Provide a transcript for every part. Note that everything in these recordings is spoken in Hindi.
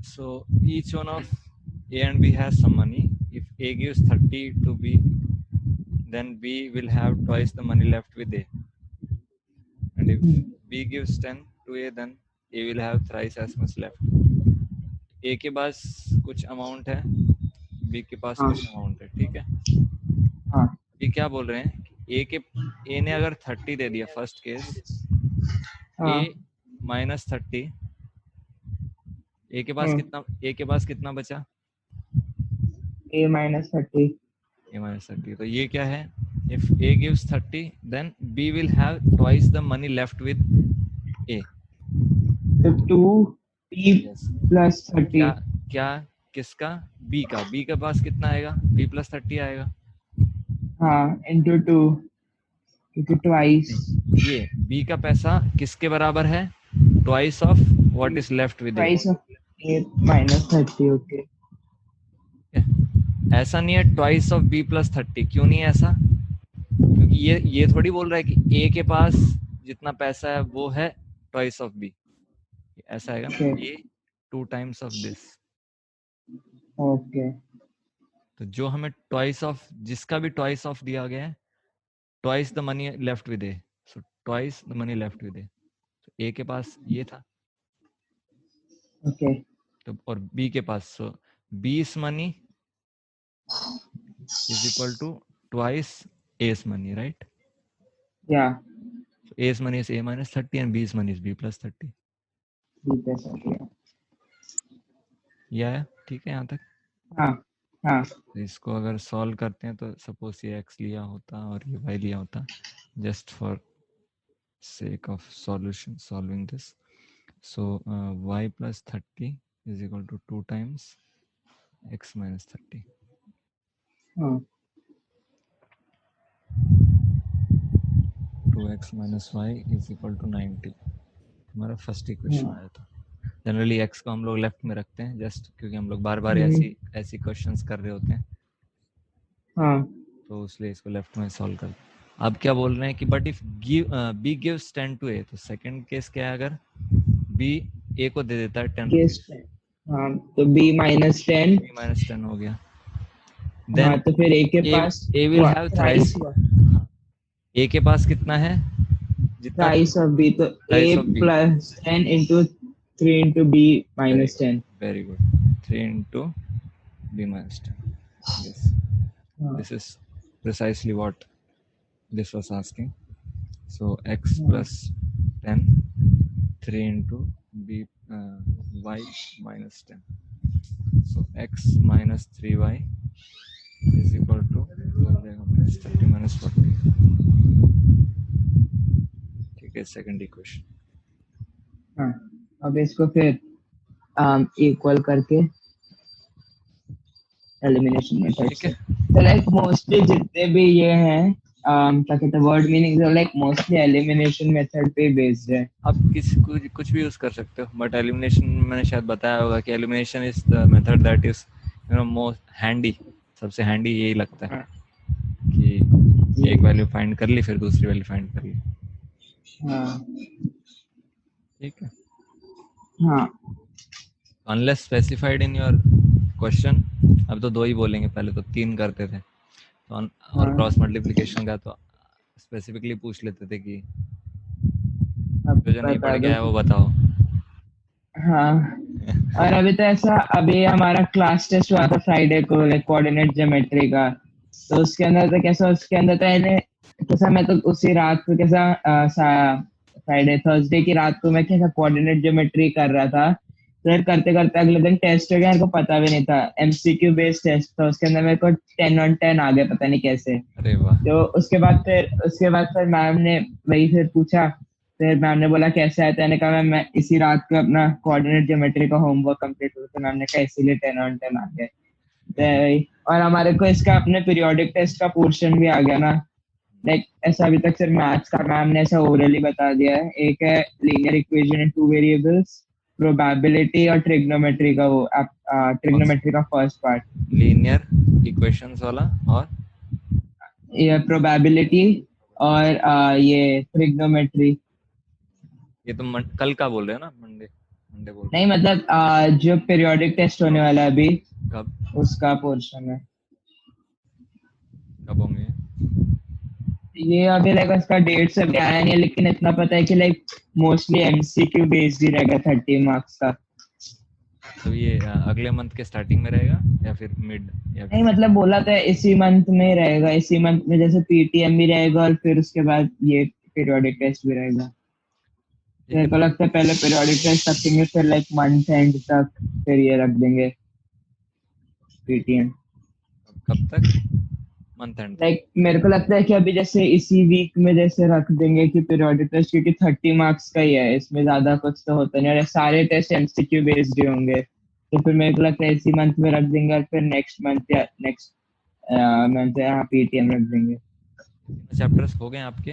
So each one of A and B has some money. If A gives 30 to B, then B will have twice the money left with A. And if B gives 10 to A, then A will have thrice as much left. A के पास कुछ अमाउंट है, B के पास कुछ अमाउंट है, ठीक है? ये क्या बोल रहे हैं? A ने अगर 30 दे दिया, first case, A minus 30, A के पास कितना बचा? A minus 30. A minus 30. तो ये क्या है? If A gives 30, then B will have twice the money left with A. So 2B plus 30. क्या किसका? B का. B के पास कितना आएगा? B plus 30 आएगा. हाँ, into 2, क्योंकि twice. ये B का पैसा किसके बराबर है? Twice of what is left with A. Twice of A minus 30. Okay. ऐसा नहीं है twice of B plus 30. क्यों नहीं है ऐसा? क्योंकि ये थोड़ी बोल रहा है कि A के पास जितना पैसा है वो है twice of B. ऐसा आएगा ना, A 2 times of this. Okay. तो जो हमें twice of, जिसका भी twice of दिया गया है, twice the money left with A. So twice the money left with A. So A के पास ये था. Okay. तो और B के पास, so B's money is equal to twice A's money, right? Yeah. So A's money is A minus 30 and B's money is B plus 30. B plus 30. या ठीक है यहाँ तक? हाँ हाँ. तो इसको अगर सॉल्व करते हैं तो सपोज ये x लिया होता और ये y लिया होता, just for sake of solving this. So y plus 30 is equal to 2 times x minus 30. 2x minus y is equal to 90. हमारा फर्स्ट इक्वेशन आया था. जनरली x को हम लोग लेफ्ट में रखते हैं जस्ट क्योंकि हम लोग बार बार ऐसी क्वेश्चंस कर रहे होते हैं. तो इसलिए इसको लेफ्ट में सॉल्व कर. अब क्या बोल रहे हैं कि but if b gives 10 to a, तो सेकंड केस क्या है? अगर b a को दे देता है 10 रुपीस, तो b minus 10 हो गया. हाँ, तो फिर a के पास a will have thrice. a के पास कितना है? जितना thrice of b, तो a plus 10 into 3 into b minus 10. Very good. 3 into b minus 10. Yes. This is precisely what this was asking. So x plus 10, 3 into b y minus 10. So x minus 3y is equal to 30 minus 40. ठीक है, सेकंड इक्वेशन. हाँ, अब इसको फिर इक्वल करके एलिमिनेशन मेथड से, तो लाइक मोस्टली जितने भी ये हैं क्या कहते हैं word meaning, like mostly elimination method पे बेस्ड है. आप कुछ भी यूज कर सकते हो, बट एलिमिनेशन मैंने शायद बताया होगा कि elimination is the method that is most handy. सबसे हैंडी यही लगता है कि एक वैल्यू फाइंड कर ली फिर दूसरी वैल्यू फाइंड कर ली. ठीक है. हाँ. Unless specified in your question, अब तो 2 ही बोलेंगे, पहले तो 3 करते थे. तो और क्रॉस मल्टीप्लिकेशन का तो स्पेसिफिकली पूछ लेते थे कि जो नहीं पढ़ गया है वो बताओ. हाँ. और अभी तो ऐसा, अभी हमारा क्लास टेस्ट हुआ था फ्राइडे को, लाइक कोऑर्डिनेट ज्योमेट्री का. तो उसके अंदर तो कैसा मैं तो उसी रात को फ्राइडे थर्सडे की रात को मैं कैसा कोऑर्डिनेट ज्योमेट्री कर रहा था. फिर करते करते अगले दिन टेस्ट हो गया, मेरे को पता भी नहीं था. एमसीक्यू बेस्ड टेस्ट था, उसके अंदर मेरे को 10 on 10 आ गया, पता नहीं कैसे. अरे वाह. तो उसके बाद फिर मैम ने वही फिर पूछा, फिर मैम ने बोला कैसे आया था. मैंने कहा मैं इसी रात को अपना कोऑर्डिनेट ज्योमेट्री का होमवर्क कंप्लीट हुआ, तो मैम ने कहा इसीलिए 10 on 10 आ गया. और हमारे को इसका अपने पीरियोडिक टेस्ट का पोर्शन भी आ गया ना. लाइक ऐसा अभी तक सिर्फ मैथ्स का मैम ने ऐसा ओरली बता दिया है. एक है linear equation in 2 variables, probability और ट्रिग्नोमेट्री का, वो ट्रिग्नोमेट्री का फर्स्ट पार्ट. लीनियर इक्वेशंस वाला और ये प्रोबेबिलिटी और ये ट्रिग्नोमेट्री. ये तो कल का बोल रहे हो ना, मंडे? मंडे बोल रहे नहीं मतलब जो पीरियोडिक टेस्ट होने वाला है अभी हो। कब उसका पोर्शन है कब होंगे? ये। अभी लाइक उसका डेट सब आया नहीं है, लेकिन इतना पता है कि लाइक मोस्टली एमसीक्यू बेस्ड ही रहेगा 30 मार्क्स का। तो ये अगले मंथ के स्टार्टिंग में रहेगा या फिर मिड या नहीं फिर? मतलब बोला तो है इसी मंथ में रहेगा, इसी मंथ में जैसे पीटीएम भी रहेगा और फिर उसके बाद ये पीरियोडिक टेस्ट भी रहेगा। ये मेरे को कितने? लगता है पहले पीरियोडिक टेस्ट रखेंगे फिर लाइक मंथ एंड तक फिर ये रख देंगे पीटीएम। कब तक? मंथ एंड तक? लाइक मेरे को लगता है कि अभी जैसे इसी वीक में जैसे रख देंगे कि पीरियोडिक टेस्ट, क्योंकि 30 मार्क्स का ही है, इसमें ज्यादा कुछ तो होता नहीं और सारे टेस्ट एमसीक्यू बेस्ड ही होंगे। तो फिर मेरे को लगता है इसी मंथ में रख देंगे और फिर नेक्स्ट मंथ या नेक्स्ट मंथ यहाँ पीटीएम रख देंगे। तीनों चैप्टर्स हो गए आपके?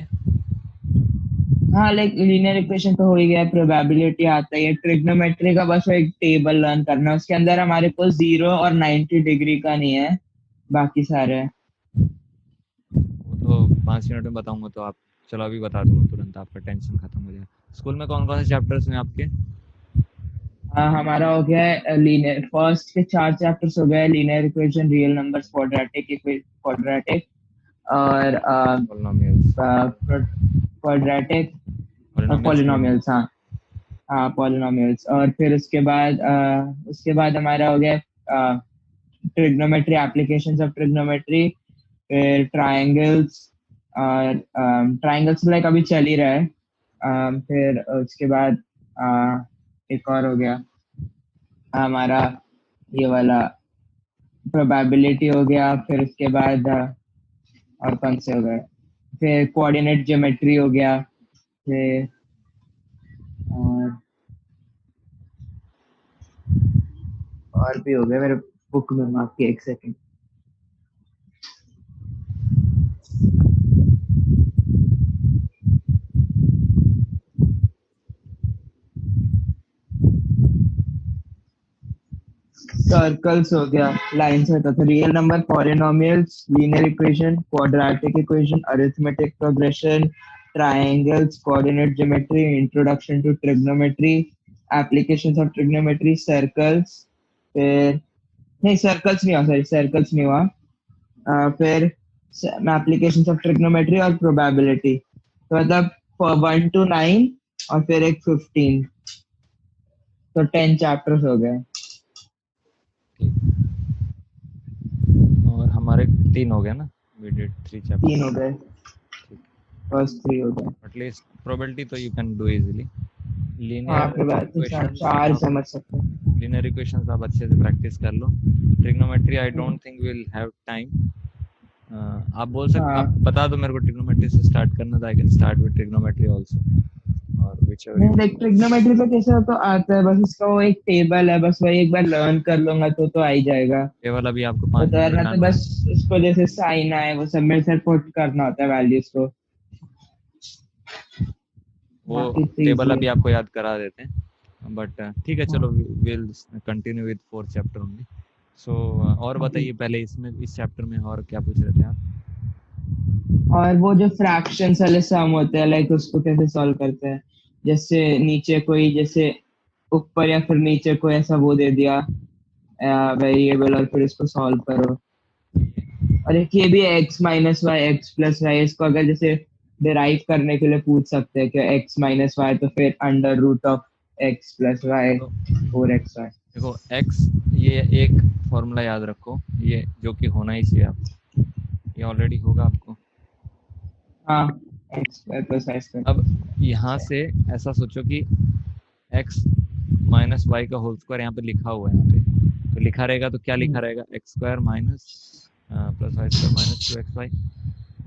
हाँ लाइक लीनियर इक्वेशन तो हो ही गया, प्रोबेबिलिटी आता है, ट्रिग्नोमेट्री का बस वो एक टेबल लर्न करना है, उसके अंदर हमारे को 0 और 90 डिग्री का नहीं है, बाकी सारे हैं। वो तो 5 मिनट में बताऊंगा तो आप, चलो अभी बता दूंगा तुरंत, आपका टेंशन खत्म हो जाए। स्कूल में कौन कौन से चैप्टर्स हैं आपके? हमारा हो गया है लीनियर, फर्स्ट के 4 चैप्टर्स हो गए, linear equation, real numbers, quadratic और पॉलिनोमियल्स। क्वाड्रेटिक और पॉलिनोमियल्स भी होंगे। पॉलिनोमियल्स। हाँ हाँ पॉलिनोमियल्स। और फिर उसके बाद हमारा हो गया ट्रिग्नोमेट्री, एप्लीकेशंस ऑफ ट्रिग्नोमेट्री, फिर ट्रायंगल्स, और ट्रायंगल्स लाइक अभी चल ही रहा है। फिर उसके बाद एक और हो गया हमारा ये वाला प्रोबेबिलिटी हो गया। फिर उसके बाद और कौन से हो गए, फिर कोऑर्डिनेट ज्योमेट्री हो गया, फिर और और भी हो गया मेरे बुक में, माफ के एक सेकंड। सर्कल्स हो गया, लाइंस होता था, real number, polynomials, linear equation, quadratic equation, arithmetic progression, triangles, coordinate geometry, introduction to trigonometry, applications of trigonometry, circles. फिर नहीं सर्कल्स नहीं हुआ, सॉरी सर्कल्स नहीं हुआ। फिर एप्लीकेशंस ऑफ ट्रिग्नोमेट्री और प्रोबेबिलिटी, तो मतलब 1 to 9 और फिर एक 15, तो 10 चैप्टर्स हो गए। ठीक। और हमारे 3 हो गए ना, वी डिड 3 तीन हो चैप्टर। गए, ठीक। फर्स्ट 3 हो गए। एटलीस्ट प्रोबेबिलिटी तो यू कैन डू इजीली। हाँ लीनियर फिर बात तो इक्वेशंस चार आप समझ सकते हैं। लीनियर इक्वेशंस आप अच्छे से प्रैक्टिस कर लो। Trigonometry I hmm, don't think will have time. आप बोल सकते, आप हाँ बता दो मेरे को ट्रिग्नोमेट्री से स्टार्ट करना था, I can start with trigonometry also, और व्हिच एवर नहीं यू देख, ट्रिग्नोमेट्री पे कैसे तो आता है, बस उसका वो एक टेबल है, बस वही एक बार लर्न कर लूंगा तो आ ही जाएगा। केवल अभी आपको वो 5 तो मिनट यार में ना, तो जानना बस है। उसको जैसे साइन आए वो सब मेरे से पुट करना होता है वैल्यूज को, वो बाकी तो टेबल इजी अभी है। आपको याद करा देते हैं, बट ठीक है चलो, will continue with 4th chapter only. So और हाँ। बताइए पहले, इसमें इस चैप्टर में और क्या पूछ रहे थे आप? और वो जो फ्रैक्शंस वाले सम होते हैं लाइक उसको कैसे सॉल्व करते हैं, जैसे नीचे कोई, जैसे ऊपर या फिर नीचे कोई ऐसा वो दे दिया वेरिएबल और फिर इसको सॉल्व करो। और एक ये भी है x - y x+y, इसको अगर जैसे डिराइव करने के लिए पूछ सकते हैं कि x - y, तो फिर √of x+y तो 4xy। देखो x, ये एक फॉर्मूला याद रखो, ये जो कि होना ही चाहिए आपको, ये ऑलरेडी होगा आपको। हाँ x² + y²। अब यहाँ से ऐसा सोचो कि x माइनस वाई का होल स्क्वायर यहाँ पे लिखा हुआ है, यहाँ पे तो लिखा रहेगा, तो क्या लिखा रहेगा, x square minus plus y square minus 2xy,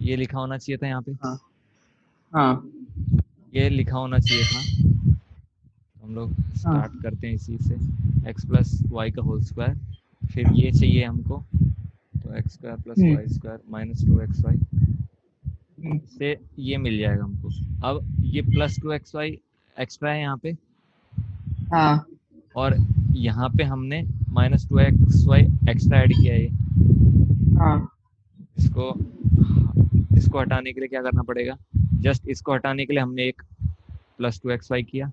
ये लिखा होना चाहिए था यहाँ पे, हाँ हाँ ये लिखा होना चाहिए था। हम लोग हाँ। स्टार्ट करते हैं इसी से, एक्स प्लस वाई का होल स्क्वायर, फिर ये चाहिए हमको, तो एक्स स्क्वायर प्लस हम्म वाई स्क्वायर माइनस 2xy, हम्म, से ये मिल जाएगा हमको। अब ये प्लस 2xy एक्स्ट्रा है यहाँ पे, हाँ और यहाँ पे हमने माइनस 2xy एक्स्ट्रा ऐड किया है, हाँ इसको इसको हटाने के लिए क्या करना पड़ेगा, जस्ट इसको हटाने के लिए हमने एक प्लस 2xy किया,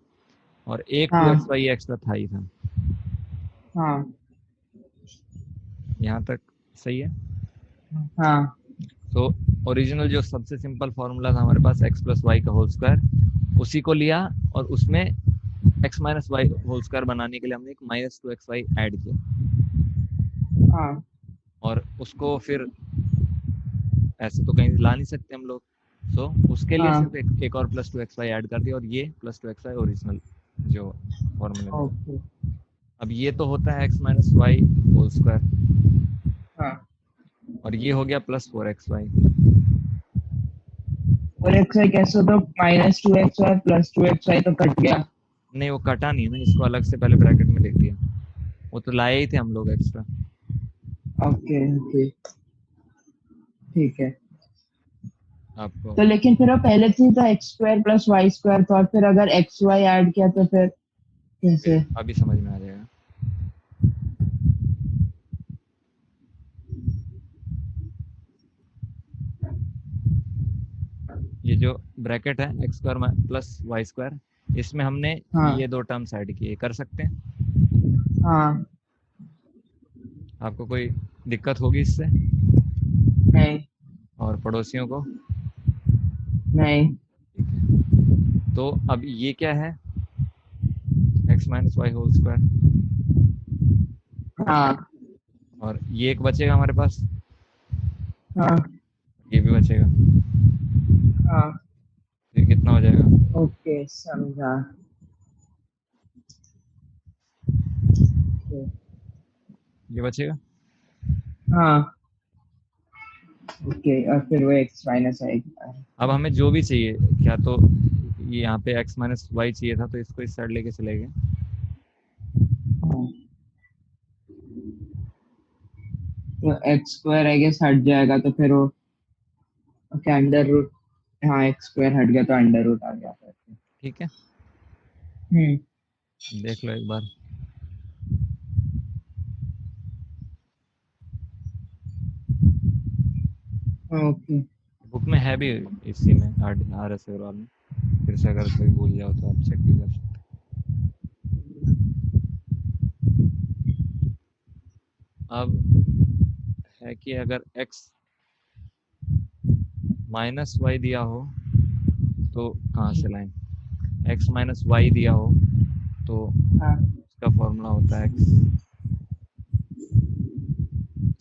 और एक हाँ 2xy एक्स्ट्रा था ही था। हाँ यहाँ तक सही है। हाँ तो ओरिजिनल जो सबसे सिंपल फॉर्मूला था हमारे पास x प्लस वाई का होल स्क्वायर, उसी को लिया और उसमें x minus y whole square बनाने के लिए हमने एक माइनस 2xy ऐड किया, हाँ और उसको फिर ऐसे तो कहीं ला नहीं सकते हम लोग, तो उसके लिए हाँ सिर्फ एक और प्लस 2xy ऐड कर दिया, और ये प्लस 2xy ओरिजिनल जो फॉर्मूले में। ओके अब ये तो होता है x minus y whole square, हाँ। और ये हो गया प्लस 4xy। और एक्स वाई कैसे, तो minus two x y plus two x y तो कट गया। नहीं वो कटा नहीं ना, इसको अलग से पहले ब्रैकेट में लिख दिया, वो तो लाए ही थे हम लोग एक्स्ट्रा। ओके ओके ठीक है। आपको तो लेकिन फिर वो पहले से ही तो x square plus y square था, और फिर अगर एक्स वाई ऐड किया तो फिर कैसे? अभी समझ में आ जाएगा। ये जो ब्रैकेट है x square plus y square, इसमें हमने हाँ ये दो टर्म्स ऐड किए, कर सकते हैं। हाँ। आपको कोई दिक्कत होगी इससे? नहीं और पड़ोसियों को? नहीं। ठीक है, तो अब ये क्या है, x minus y whole square, हाँ और ये एक बचेगा हमारे पास, हाँ ये भी बचेगा, हाँ। फिर कितना हो जाएगा? ओके समझा। ओके, ये बचेगा। हाँ ओके, और फिर वो एक्स माइनस आएगा। अब हमें जो भी चाहिए, क्या तो ये यहाँ पे एक्स माइनस वाई चाहिए था, तो इसको इस साइड लेके चले गए। हाँ, तो एक्स स्क्वायर आई गेस हट जाएगा, तो फिर वो ओके अंडर रूट। हाँ एक्स स्क्वायर हट गया तो अंडर रूट आ गया फिर। ठीक है, हम्म। देख लो एक बार। ओके। बुक में है भी, इसी में आर एस अग्रवाल में, फिर से अगर कोई भूल जाओ तो आप चेक भी कर सकते हैं। अब है कि अगर x माइनस वाई दिया हो तो कहाँ से लाएं, x माइनस वाई दिया हो तो हाँ उसका फॉर्मूला होता है x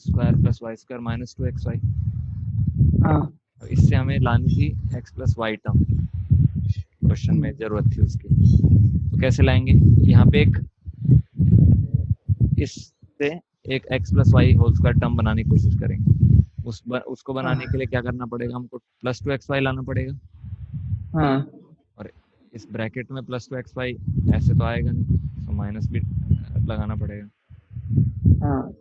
square plus y square minus 2xy, हाँ और इससे हमें लानी थी x plus y term, question में जरूरत थी उसकी। तो कैसे लाएंगे, यहाँ पे एक इससे एक x plus y whole square term बनाने की कोशिश करेंगे। उसको बनाने के हाँ लिए क्या करना पड़ेगा, हमको प्लस 2xy लाना पड़ेगा, हाँ और इस ब्रैकेट में प्लस 2xy ऐसे तो आएगा नहीं, तो माइनस भी लगाना पड़ेगा। हाँ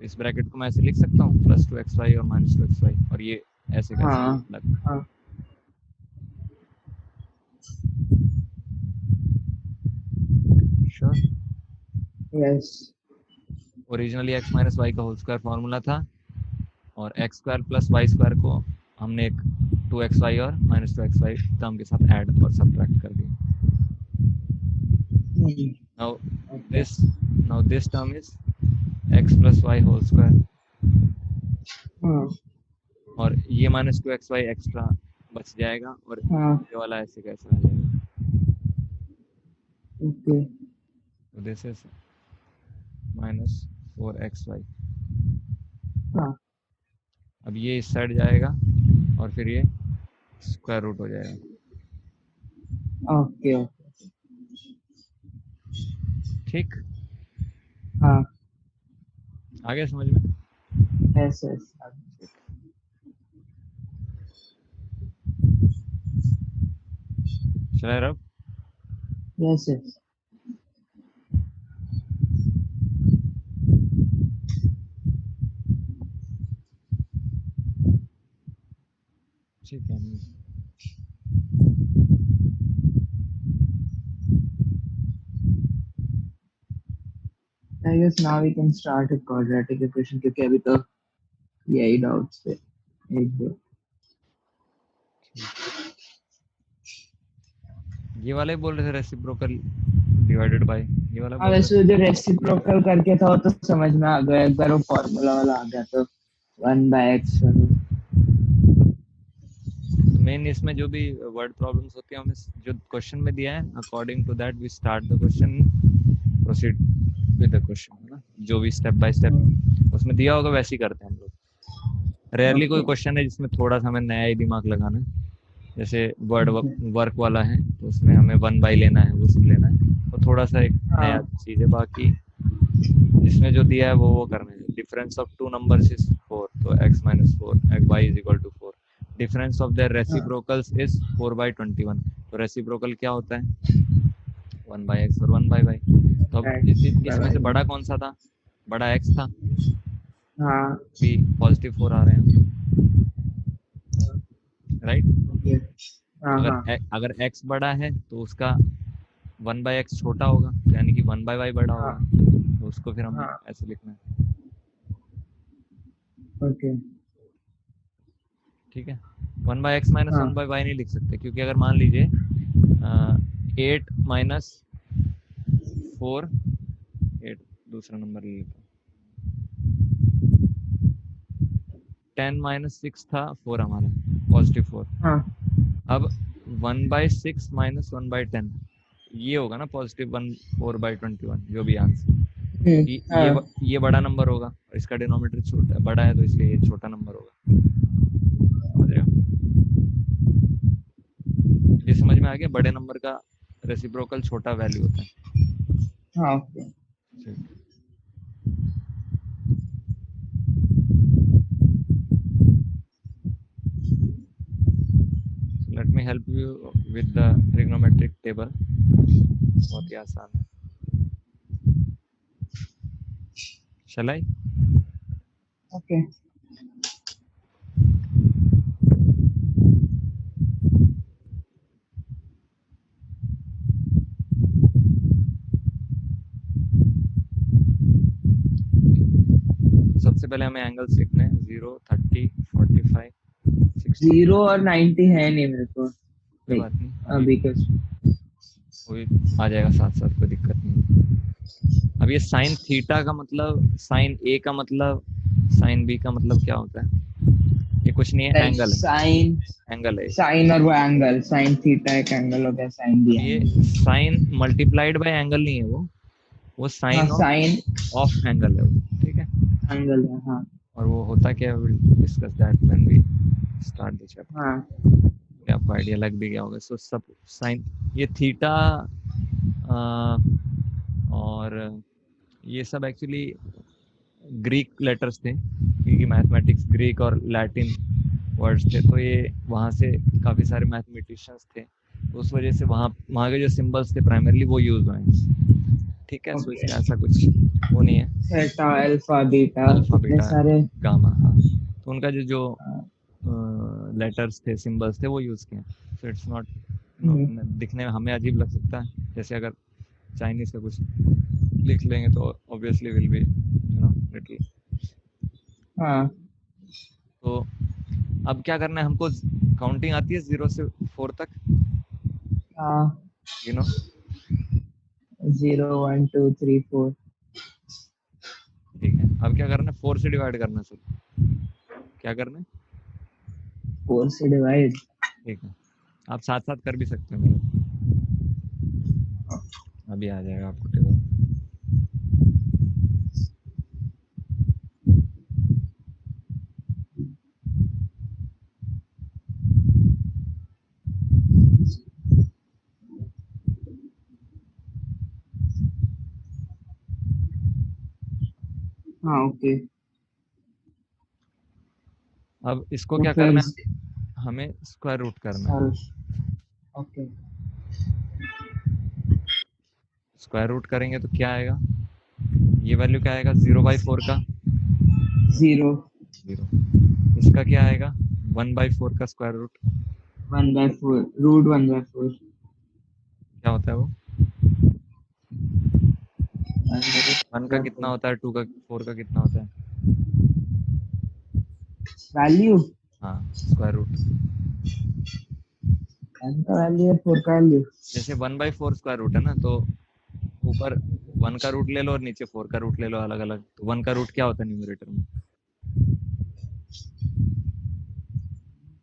इस ब्रैकेट को मैं ऐसे लिख सकता हूँ, प्लस 2xy और माइनस 2xy, और ये ऐसे कैसे हाँ लगता है। हाँ। Sure. Yes. Originally x minus y का होल स्क्वायर फॉर्मूला था, और x square plus y square को हमने एक 2xy और माइनस 2xy टर्म के साथ ऐड और सब्ट्रैक्ट कर दिया। Now okay. This now this term is x plus y whole square, हाँ और ये माइनस 2xy एक्स्ट्रा बच जाएगा, और हाँ ये वाला ऐसे कैसे आ जाएगा। ओके। तो दिस इज माइनस 4xy। हाँ अब ये इस साइड जाएगा, और फिर ये स्क्वायर रूट हो जाएगा। Okay okay. ठीक, हाँ आ गया समझ में? Yes yes. चला रहा? Yes yes. ठीक है। I guess now we can start a quadratic equation, क्योंकि अभी तो यही डाउट्स थे एक दो। ये वाला ही बोल रहे थे, रेसिप्रोकल डिवाइडेड बाय, ये वाला हाँ बोल रहे वैसे जो रेसिप्रोकल करके था वो तो समझ में आ गया, एक बार वो फॉर्मूला वाला आ गया तो 1/x। थे। मेन इसमें जो भी वर्ड प्रॉब्लम्स होती हैं, हमें जो क्वेश्चन में दिया है according to that we start the question, proceed with the question, है ना, जो भी स्टेप बाय स्टेप उसमें दिया होगा वैसे ही करते हैं हम लोग। रेयरली कोई क्वेश्चन है जिसमें थोड़ा सा हमें नया ही दिमाग लगाना है, जैसे वर्ड वर्क वाला है तो उसमें हमें 1/, लेना है, वो सब लेना है, तो थोड़ा सा एक नया चीज है। बाकी इसमें जो दिया है वो करना है। Difference of two numbers is 4, तो x - 4 y = 4। Difference of their reciprocals is 4/21। तो रेसिप्रोकल क्या होता है, 1/x और 1/y। तो अब इसमें से बड़ा कौन सा था, बड़ा x था, हाँ भी +4 आ रहे हैं, राइट। हाँ हाँ अगर x बड़ा है तो उसका 1/x छोटा होगा, यानी कि 1/y बड़ा हाँ होगा, तो उसको फिर हमें हाँ ऐसे लिखना है, ओके ठीक है। 1/x - हाँ 1/y नहीं लिख सकते, क्योंकि अगर मान लीजिए 8 - 4, 8 दूसरा नंबर ले लेता हूँ, 10 - 6 था 4 हमारा, +4। हाँ अब 1/6 - 1/10 ये होगा ना, +1 4/21, जो भी आंसर। हाँ ये बड़ा नंबर होगा, और इसका डिनोमिनेटर छोटा बड़ा है, तो इसलिए ये छोटा नंबर होगा, समझ रहे हो। ये समझ में आ गया, बड़े नंबर का रेसिप्रोकल छोटा वैल्यू होता है। हाँ okay let me help you with the trigonometric table, बहुत ही आसान है। शैल आई? ओके सबसे पहले हमें एंगल्स लिखने हैं, 0, 30, 45, 60। 0 और 90 है नहीं मेरे को, कोई नहीं बात नहीं, अभी कुछ कोई आ जाएगा साथ साथ, कोई दिक्कत नहीं। अब ये साइन थीटा का मतलब, साइन ए का मतलब, साइन बी का मतलब क्या होता है, ये कुछ नहीं है, लाइक एंगल है, साइन, एंगल है। साइन और वो एंगल, साइन थीटा एक एंगल हो गया, साइन भी अब ये angle. Sine multiplied by angle नहीं है, वो हाँ साइन साइन ऑफ एंगल है वो, ठीक है। एंगल है हाँ और वो होता क्या है, will discuss that when we start the chapter. हाँ आपको आइडिया लग भी गया होगा। सो सब साइन, ये थीटा और ये सब एक्चुअली ग्रीक लेटर्स थे, क्योंकि मैथमेटिक्स ग्रीक और लैटिन वर्ड्स थे, तो ये वहाँ से काफ़ी सारे मैथमेटिशियंस थे, तो उस वजह से वहाँ वहाँ के जो सिंबल्स थे प्राइमरली वो यूज हुए हैं, ठीक है। So okay. इसका ऐसा कुछ वो नहीं है, थीटा अल्फा बीटा अल्फा कितने बीटा सारे। गामा, हाँ, तो उनका जो लेटर्स थे, सिंबल्स थे, वो यूज किए। सो इट्स नॉट, दिखने में हमें अजीब लग सकता है, जैसे अगर चाइनीज का कुछ लिख लेंगे तो ऑब्वियसली विल बी लिटिल। हाँ तो अब क्या करना है हमको, काउंटिंग आती है 0 से 4 तक, हाँ यू नो। 0 1 2 3 4। ठीक है, अब क्या करना है, 4 से डिवाइड करना है सब, क्या करना है, 4 से डिवाइड। ठीक है। आप साथ साथ कर भी सकते हो मेरे, अभी आ जाएगा आपको टेबल। हाँ ओके अब इसको तो क्या फिर करना है, हमें स्क्वायर रूट करना है। ओके स्क्वायर रूट करेंगे तो क्या आएगा, ये वैल्यू क्या आएगा, 0/4 का 0 0, इसका क्या आएगा, 1/4 का स्क्वायर रूट, 1/4 रूट 1/4। क्या होता है वो, 1 का कितना 1/4 होता है, 2 का, 4 का कितना होता है, वैल्यू हाँ स्क्वायर रूट, n का वैल्यू है 4 का वैल्यू। जैसे 1/4 स्क्वायर रूट है ना, तो ऊपर 1 का रूट ले लो और नीचे 4 का रूट ले लो अलग अलग। तो 1 का रूट क्या होता है न्यूमरेटर में?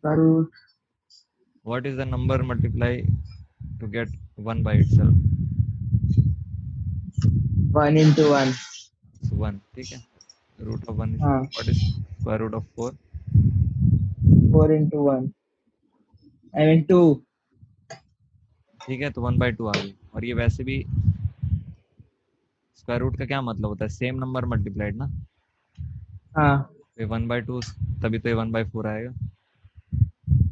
का root what is the number multiply to get 1 by itself? 1 into 1। So 1, ठीक है। रूट ऑफ 1 इज हाँ what is square root of 4? 4 into 1 I mean 2। ठीक है, तो 1/2 आ गई। और ये वैसे भी स्क्वायर रूट का क्या मतलब होता है? सेम नंबर मल्टीप्लाइड ना। हाँ तो ये 1/2, तभी तो ये 1/4 आएगा।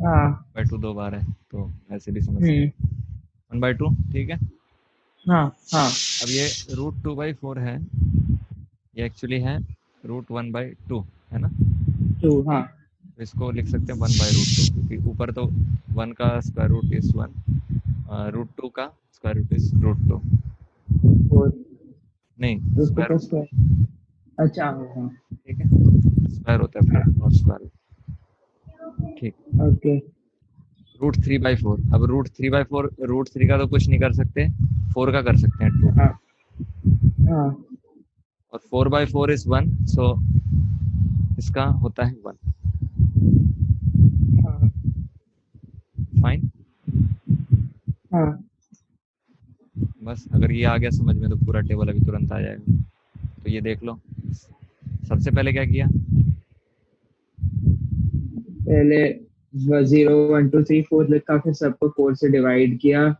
हाँ 1/2 2 बार है, तो ऐसे भी समझ सकते हम्म हैं। 1/2, ठीक है। हाँ हाँ अब ये √2/4 है, ये एक्चुअली है √1/2, है ना। 2 हाँ तो इसको लिख सकते हैं 1/√2, क्योंकि ऊपर तो 1 का स्क्वायर रूट इज 1, √2 का स्क्वायर रूट इज √2। 4 नहीं, रूट 2 स्क्वायर का रूट, स्क्वायर। अच्छा हाँ ठीक है। स्क्वायर होता है 4 हाँ और स्क्वायर, ठीक। ओके √3/4, अब √3/4, √3 का तो कुछ नहीं कर सकते, 4 का कर सकते हैं 2। हाँ हाँ और 4/4 इज 1, सो इसका होता है 1। हाँ फाइन। हाँ बस अगर ये आ गया समझ में, तो पूरा टेबल अभी तुरंत आ जाएगा। तो ये देख लो, सबसे पहले क्या किया? पहले 0 1 2 3 4 लिखा, फिर सबको 4 से डिवाइड किया,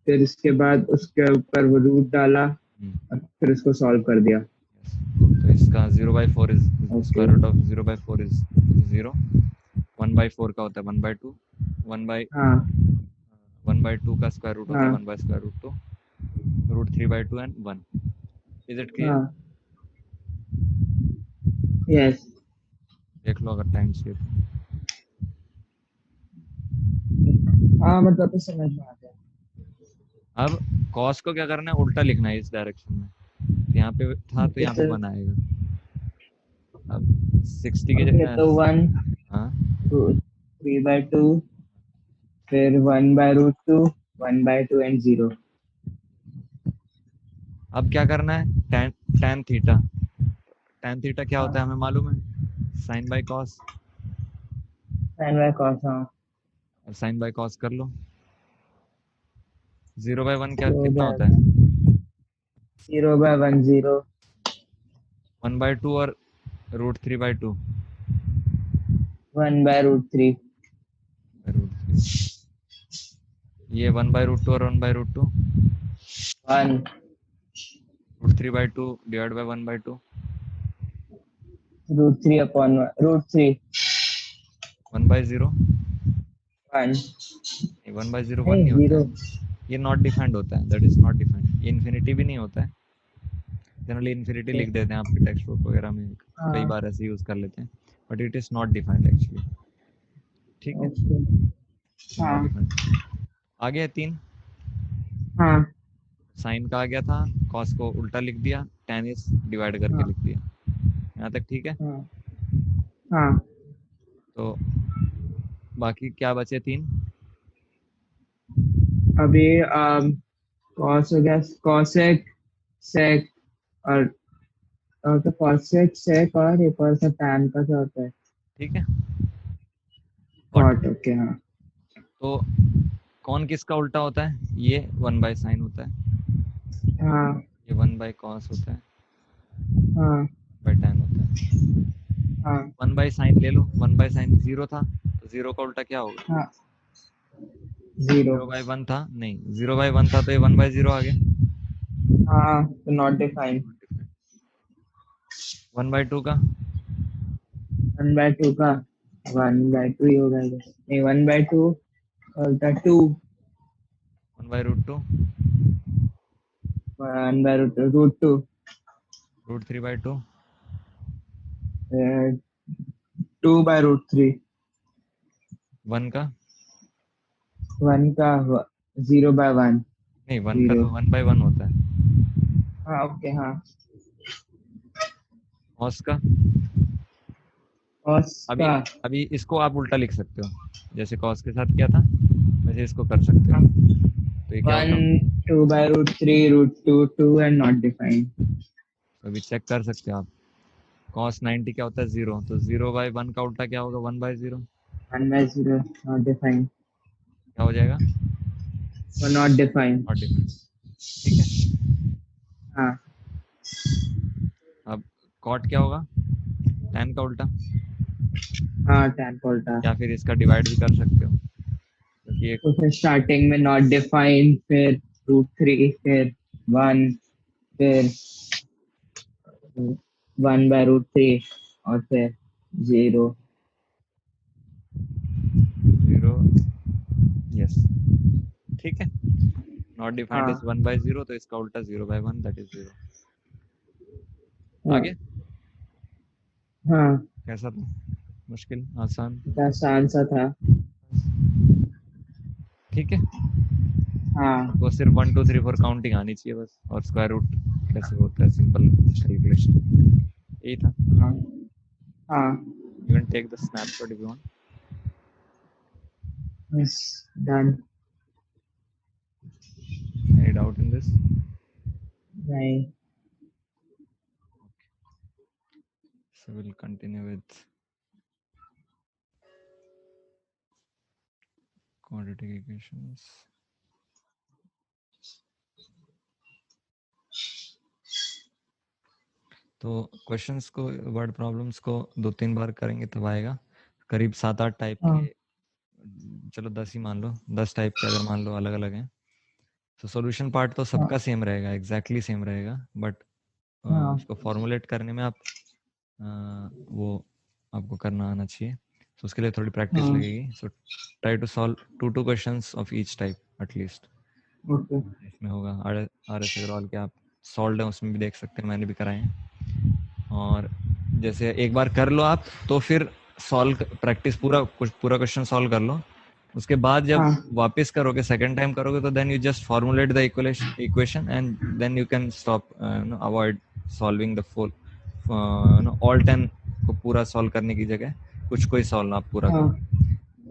फिर इसके बाद उसके ऊपर वो रूट डाला हम्म, और फिर उसको सॉल्व कर दिया। तो इसका 0/4 is okay square root of 0/4 is 0। 1/4 का होता है 1/2। 1 बाई हाँ 1/2 का स्क्वायर रूट होता है हाँ 1/√2, √3/2 एंड 1। Is it clear? हाँ यस देख लो अगर टाइम चाहिए तो। हाँ मतलब तो समझ में आ गया। अब कॉस को क्या करना है? उल्टा लिखना है इस डायरेक्शन में। यहाँ पे था तो ओके यहाँ पे तो 1 आएगा। अब 60 के ओके तो 1 हाँ, 3/2 फिर 1/√2 1/2 एंड 0। अब क्या करना है? tan theta. tan थीटा क्या होता हाँ है हमें मालूम है, sine by cos. sin by cos हाँ और साइन बाय कॉस कर लो। 0/1 क्या तो हो कितना होता जाएगा है? 0/1 0 1/2 और √3/2। 1/√3 ये 1/√2 और 1/√2। 1 √3/2 डिवाइड बाय 1/2। √3 upon 1 √3 1/0। 1 1/0 1 नहीं नहीं होता 0 है, ये नॉट डिफाइंड होता है, दैट इज नॉट डिफाइंड। ये इन्फिनिटी भी नहीं होता है। जनरली इन्फिनिटी ओके लिख देते हैं आपके टेक्स्ट बुक वगैरह में, कई हाँ बार ऐसे यूज कर लेते हैं, but it is not defined actually. ठीक है, ओके नॉट हाँ डिफाइंड। आगे है 3। हाँ साइन का आ गया था, कॉस को उल्टा लिख दिया, tan इज डिवाइड करके हाँ लिख दिया। यहाँ तक ठीक है। हाँ हाँ तो बाकी क्या बचे 3? अभी cos हो गया cosec sec और तो cosec sec और एक और सा tan का क्या होता है ठीक है। और cot ओके हाँ तो कौन किसका उल्टा होता है? ये 1/sin होता है, हाँ ये 1/cos होता है, हाँ 1/tan होता है। हाँ 1/sin ले लो, 1/sin 0 था, तो 0 का उल्टा क्या होगा? हाँ 0 0/1 था, नहीं 0/1 था, तो ये 1/0 आ गया। हाँ तो नॉट डिफाइंड 1/2 का 1/2 का 1/2 ही होगा ये। नहीं 1/2 और 2 1/√2, 1/√2 √3/2, 2/√3 1 का 1 का 0/1 नहीं, 1 का 0 तो 1/1 होता है। हाँ ओके हाँ cos का, cos अभी का अभी इसको आप उल्टा लिख सकते हो, जैसे cos के साथ क्या था, वैसे इसको कर सकते हो। तो ये क्या होगा, 1 2 by root 3 root 2 2 and not defined. तो अभी चेक कर सकते हो आप। cos 90 क्या होता है 0, तो 0/1 का उल्टा क्या होगा 1/0, 1 by 0 not defined क्या हो जाएगा or not defined. और डिफरेंट। ठीक है, हाँ अब cot क्या होगा tan का उल्टा, हाँ tan का उल्टा। या फिर इसका डिवाइड भी कर सकते हो क्योंकि एक तो फिर स्टार्टिंग में not defined, फिर root 3, फिर 1, फिर 1 by root 3 और फिर 0. 0, यस, ठीक है। नॉट डिफाइंड इज हाँ 1/0, तो इसका उल्टा 0/1 दैट इज 0। हाँ आगे हाँ कैसा था, मुश्किल आसान, आसान सा था। ठीक है। हाँ तो सिर्फ 1 2 3 4 काउंटिंग आनी चाहिए बस, और स्क्वायर रूट कैसे होता है सिंपल कैलकुलेशन, यही था। हाँ हाँ you can take the snapshot if you want. बस done. Any doubt in this? नहीं So we'll continue with quadratic equations. तो क्वेश्चंस को, वर्ड प्रॉब्लम्स को 2-3 बार करेंगे तब आएगा। करीब 7-8 टाइप हाँ के, चलो 10 ही मान लो, 10 टाइप के अगर मान लो अलग अलग हैं, तो सॉल्यूशन पार्ट तो सबका हाँ सेम रहेगा, एग्जैक्टली सेम रहेगा, बट हाँ उसको फॉर्मुलेट करने में आप वो आपको करना आना चाहिए, तो उसके लिए थोड़ी प्रैक्टिस हाँ लगेगी। So try to solve 2 questions of each type at least. Okay इसमें होगा आर एस अग्रवाल के, आप सॉल्व है उसमें भी देख सकते हैं, मैंने भी कराए हैं। और जैसे एक बार कर लो आप, तो फिर सॉल्व प्रैक्टिस पूरा क्वेश्चन सॉल्व कर लो, उसके बाद जब हाँ वापस करोगे, सेकंड टाइम करोगे, तो then you just formulate the equation and then you can stop, avoid solving the full all 10 को पूरा सॉल्व करने की जगह कुछ कोई सॉल्व आप पूरा हाँ करो,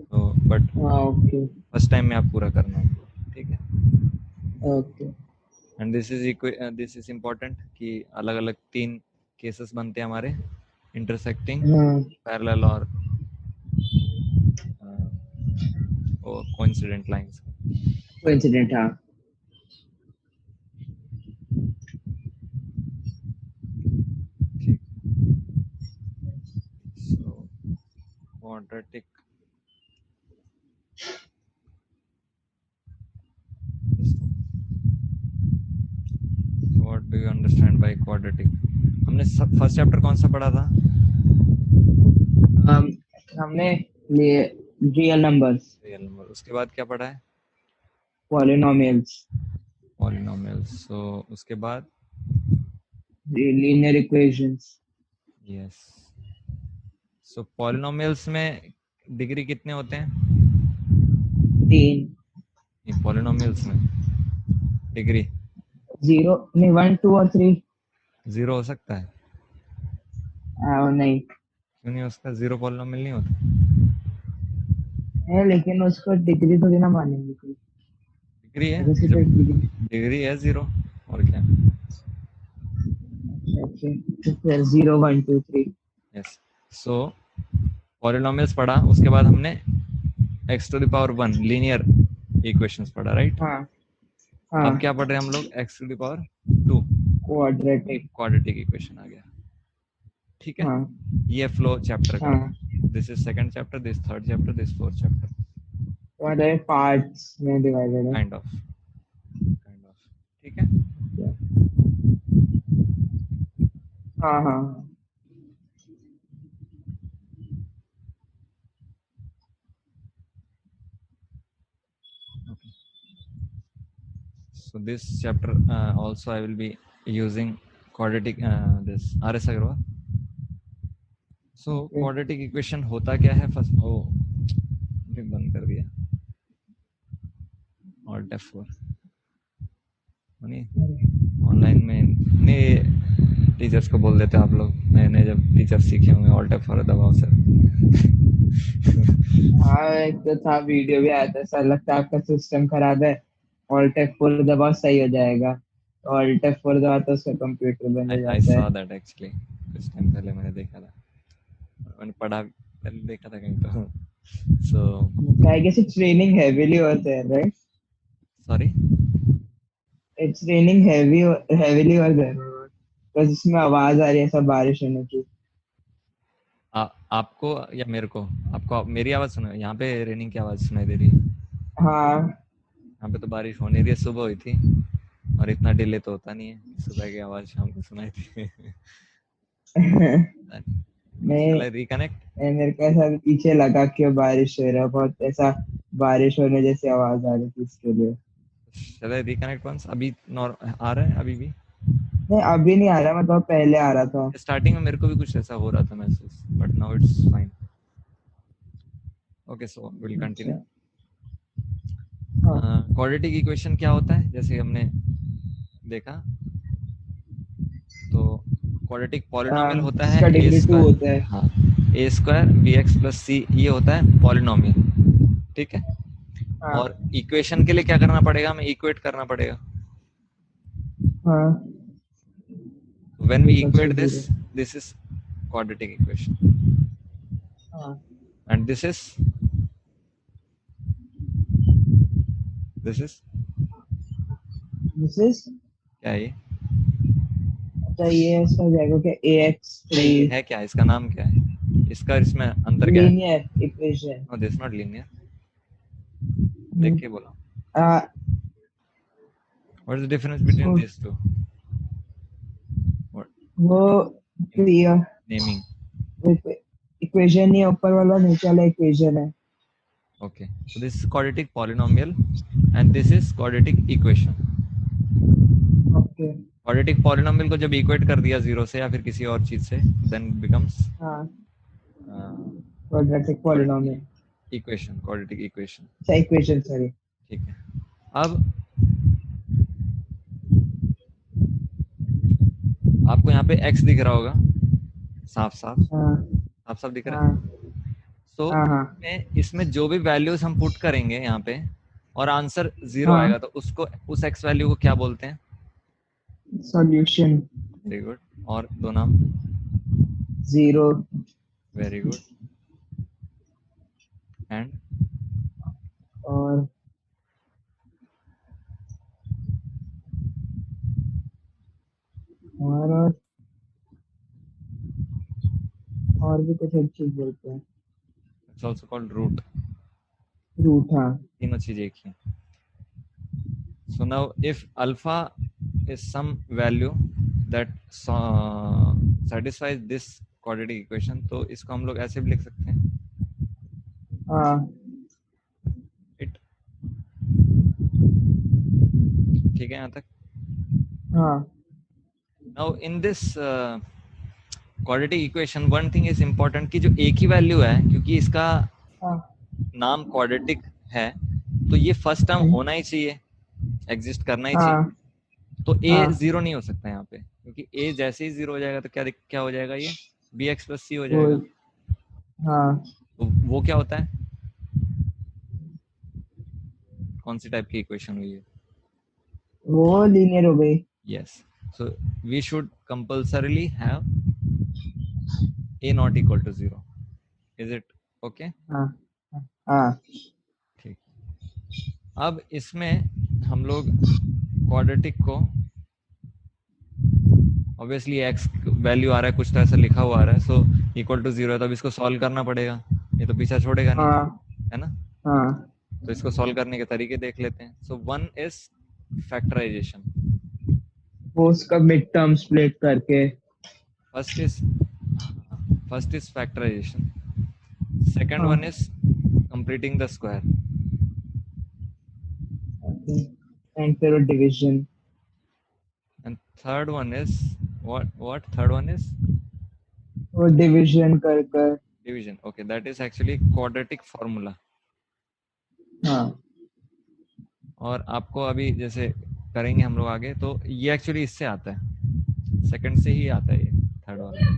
तो बट हाँ ओके फर्स्ट टाइम में आप पूरा करना है, ठीक है। Okay and this is important कि अलग अलग 3 केसेस बनते हैं हमारे, इंटरसेक्टिंग, हाँ पैरेलल और कोइंसिडेंट लाइंस। कोइंसिडेंट हाँ ठीक, so quadratic, what do you understand by quadratic? हमने फर्स्ट चैप्टर कौन सा पढ़ा था? हमने लिए रियल नंबर्स रियल नंबर। उसके बाद क्या पढ़ा है? Polynomials polynomials. सो उसके बाद लीनियर इक्वेशंस यस। सो पॉलिनोमियल्स में डिग्री कितने होते हैं? 3 पॉलिनोमियल्स में डिग्री 0 नहीं 1 2 और 3 0 हो सकता है? नहीं क्यों नहीं हो सकता? 0 पॉलिनोमियल नहीं होता? है लेकिन उसको डिग्री थोड़ी ना मानेंगे कोई डिग्री है, वैसे जब तो डिग्री डिग्री है 0, और क्या। अच्छा तो फिर 0 1 2 3 यस। सो पॉलिनोमियल्स पढ़ा, उसके बाद हमने x⁻1 लीनियर इक्वेशंस पढ़ा, राइट? हाँ हाँ अब क्या पढ़ रहे हैं हम लोग? x⁻2 क्वाड्रेटिक क्वाड्रेटिक इक्वेशन आ गया, ठीक है। हाँ ये फ्लो चैप्टर का, हाँ this is second chapter, this third chapter, this fourth chapter, quadratic parts में डिवाइडेड है काइंड ऑफ, ठीक है। हाँ हाँ Okay. So this chapter also I will be using quadratic this RS Agarwal. So okay quadratic equation होता क्या है? फर्स्ट बंद कर दिया, Alt F4 ऑनलाइन में नहीं, टीचर्स को बोल देते हैं आप लोग, नए नए जब टीचर सीखे होंगे Alt F4 दबाओ सर। हाँ एक तो था, वीडियो भी आया था, ऐसा लगता है आपका सिस्टम खराब है, ऑल्ट F4 दबाओ सही हो जाएगा, ऑल्ट F4 दबाओ तो उसका कंप्यूटर बंद हो आई जाता है। सॉ दैट एक्चुअली, कुछ टाइम पहले मैंने देखा था, मैंने पढ़ा पहले देखा था कहीं तो। सो I guess it's raining heavily over there, right? Sorry, It's raining heavily over there. बस इसमें आवाज आ रही है सब बारिश होने की। आपको या मेरे को, आपको मेरी आवाज सुनाई, यहाँ पे रेनिंग की आवाज सुनाई दे रही है? हाँ। यहाँ पे तो बारिश होने रही है, सुबह हुई थी, और इतना डिले तो होता नहीं है, सुबह की आवाज शाम को सुनाई थी। मैं चलो रिकनेक्ट। मेरे को ऐसा पीछे लगा कि बारिश हो रहा है, बहुत ऐसा बारिश होने जैसी आवाज आ रही थी इसके लिए। चलो रिकनेक्ट वंस, अभी आ रहा है अभी भी? नहीं अभी नहीं आ रहा, मतलब पहले आ रहा था। स्टार्टिंग में मेरे को भी कुछ ऐसा हो रहा था महसूस, but now it's fine. Okay, so will continue. अच्छा। हाँ। क्वाड्रेटिक इक्वेशन क्या होता है, जैसे हमने देखा, तो क्वाड्रेटिक पॉलिनोमियल होता है इसका ए डिग्री 2 स्क्वायर, होता है। हाँ, ए स्क्वायर बी एक्स प्लस सी, ये होता है पॉलिनोमियल, ठीक है। हाँ। और इक्वेशन के लिए क्या करना पड़ेगा, हमें इक्वेट करना पड़ेगा। हाँ। When we equal to equate this, 0। This is quadratic equation, हाँ। And this is this is, क्या है ये? अच्छा ये इसका हो जाएगा क्या, AX3 है क्या, इसका नाम क्या है, इसका इसमें अंतर क्या है? Linear equation. No, this not linear, देख के बोलो, what is the difference between this two? वो नेमिंग। इक्वेशन नहीं है, ऊपर वाला नीचे वाला इक्वेशन है। Okay, so this is quadratic polynomial and this is quadratic equation. Okay. Quadratic polynomial को जब equate कर दिया जीरो से या फिर किसी और चीज से, then becomes हाँ uh, quadratic polynomial. equation, quadratic equation, अच्छा इक्वेशन, सॉरी। ठीक है। अब आपको यहाँ पे x दिख रहा होगा, साफ साफ हाँ। साफ साफ दिख रहा हाँ। है। So हाँ। हाँ। इसमें जो भी वैल्यूज हम पुट करेंगे यहाँ पे और आंसर जीरो हाँ। आएगा, तो उसको, उस x वैल्यू को क्या बोलते हैं? सॉल्यूशन। वेरी गुड, और दो नाम? 0 वेरी गुड, एंड और और और भी कुछ एक चीज बोलते हैं। It's also called root. Root. हाँ। तीनों चीजें एक ही। So now if alpha is some value that satisfies this quadratic equation, तो इसको हम लोग ऐसे भी लिख सकते हैं, हाँ। it, ठीक है यहाँ तक? हाँ। Now in this quadratic equation one thing is important कि जो एक ही वैल्यू है, क्योंकि इसका हाँ। नाम क्वाड्रेटिक है, तो ये फर्स्ट टर्म होना ही चाहिए, एग्जिस्ट करना ही चाहिए। हाँ। तो a हाँ। जीरो नहीं हो सकता यहाँ पे, क्योंकि a जैसे ही जीरो हो जाएगा तो क्या हो जाएगा, ये bx प्लस c हो वो। जाएगा। हाँ। तो वो क्या होता है, कौन सी टाइप की इक्वेशन हुई है? वो लीनियर हो गई। Yes, so we should compulsorily have a not equal to zero, is it okay? हाँ। हाँ। ठीक, अब इसमें हम लोग क्वाड्रेटिक को, ऑब्वियसली x वैल्यू आ रहा है, कुछ तो ऐसा लिखा हुआ आ रहा है, सो इक्वल टू जीरो है, तो अब इसको सॉल्व करना पड़ेगा, ये तो पीछा छोड़ेगा नहीं, हाँ। है ना? हाँ। तो इसको सॉल्व करने के तरीके देख लेते हैं। सो वन इज फैक्टराइजेशन, वो उसका मिड टर्म स्प्लिट करके। फर्स्ट इज फैक्टराइजेशन, सेकंड हाँ। One is completing the square, and फिर division. and third one is what third one is वो डिवीजन कर कर। division. Okay, that is actually quadratic formula. हाँ। और आपको अभी जैसे करेंगे हम लोग आगे, तो ये एक्चुअली इससे आता है, सेकंड से ही आता है ये थर्ड वाला,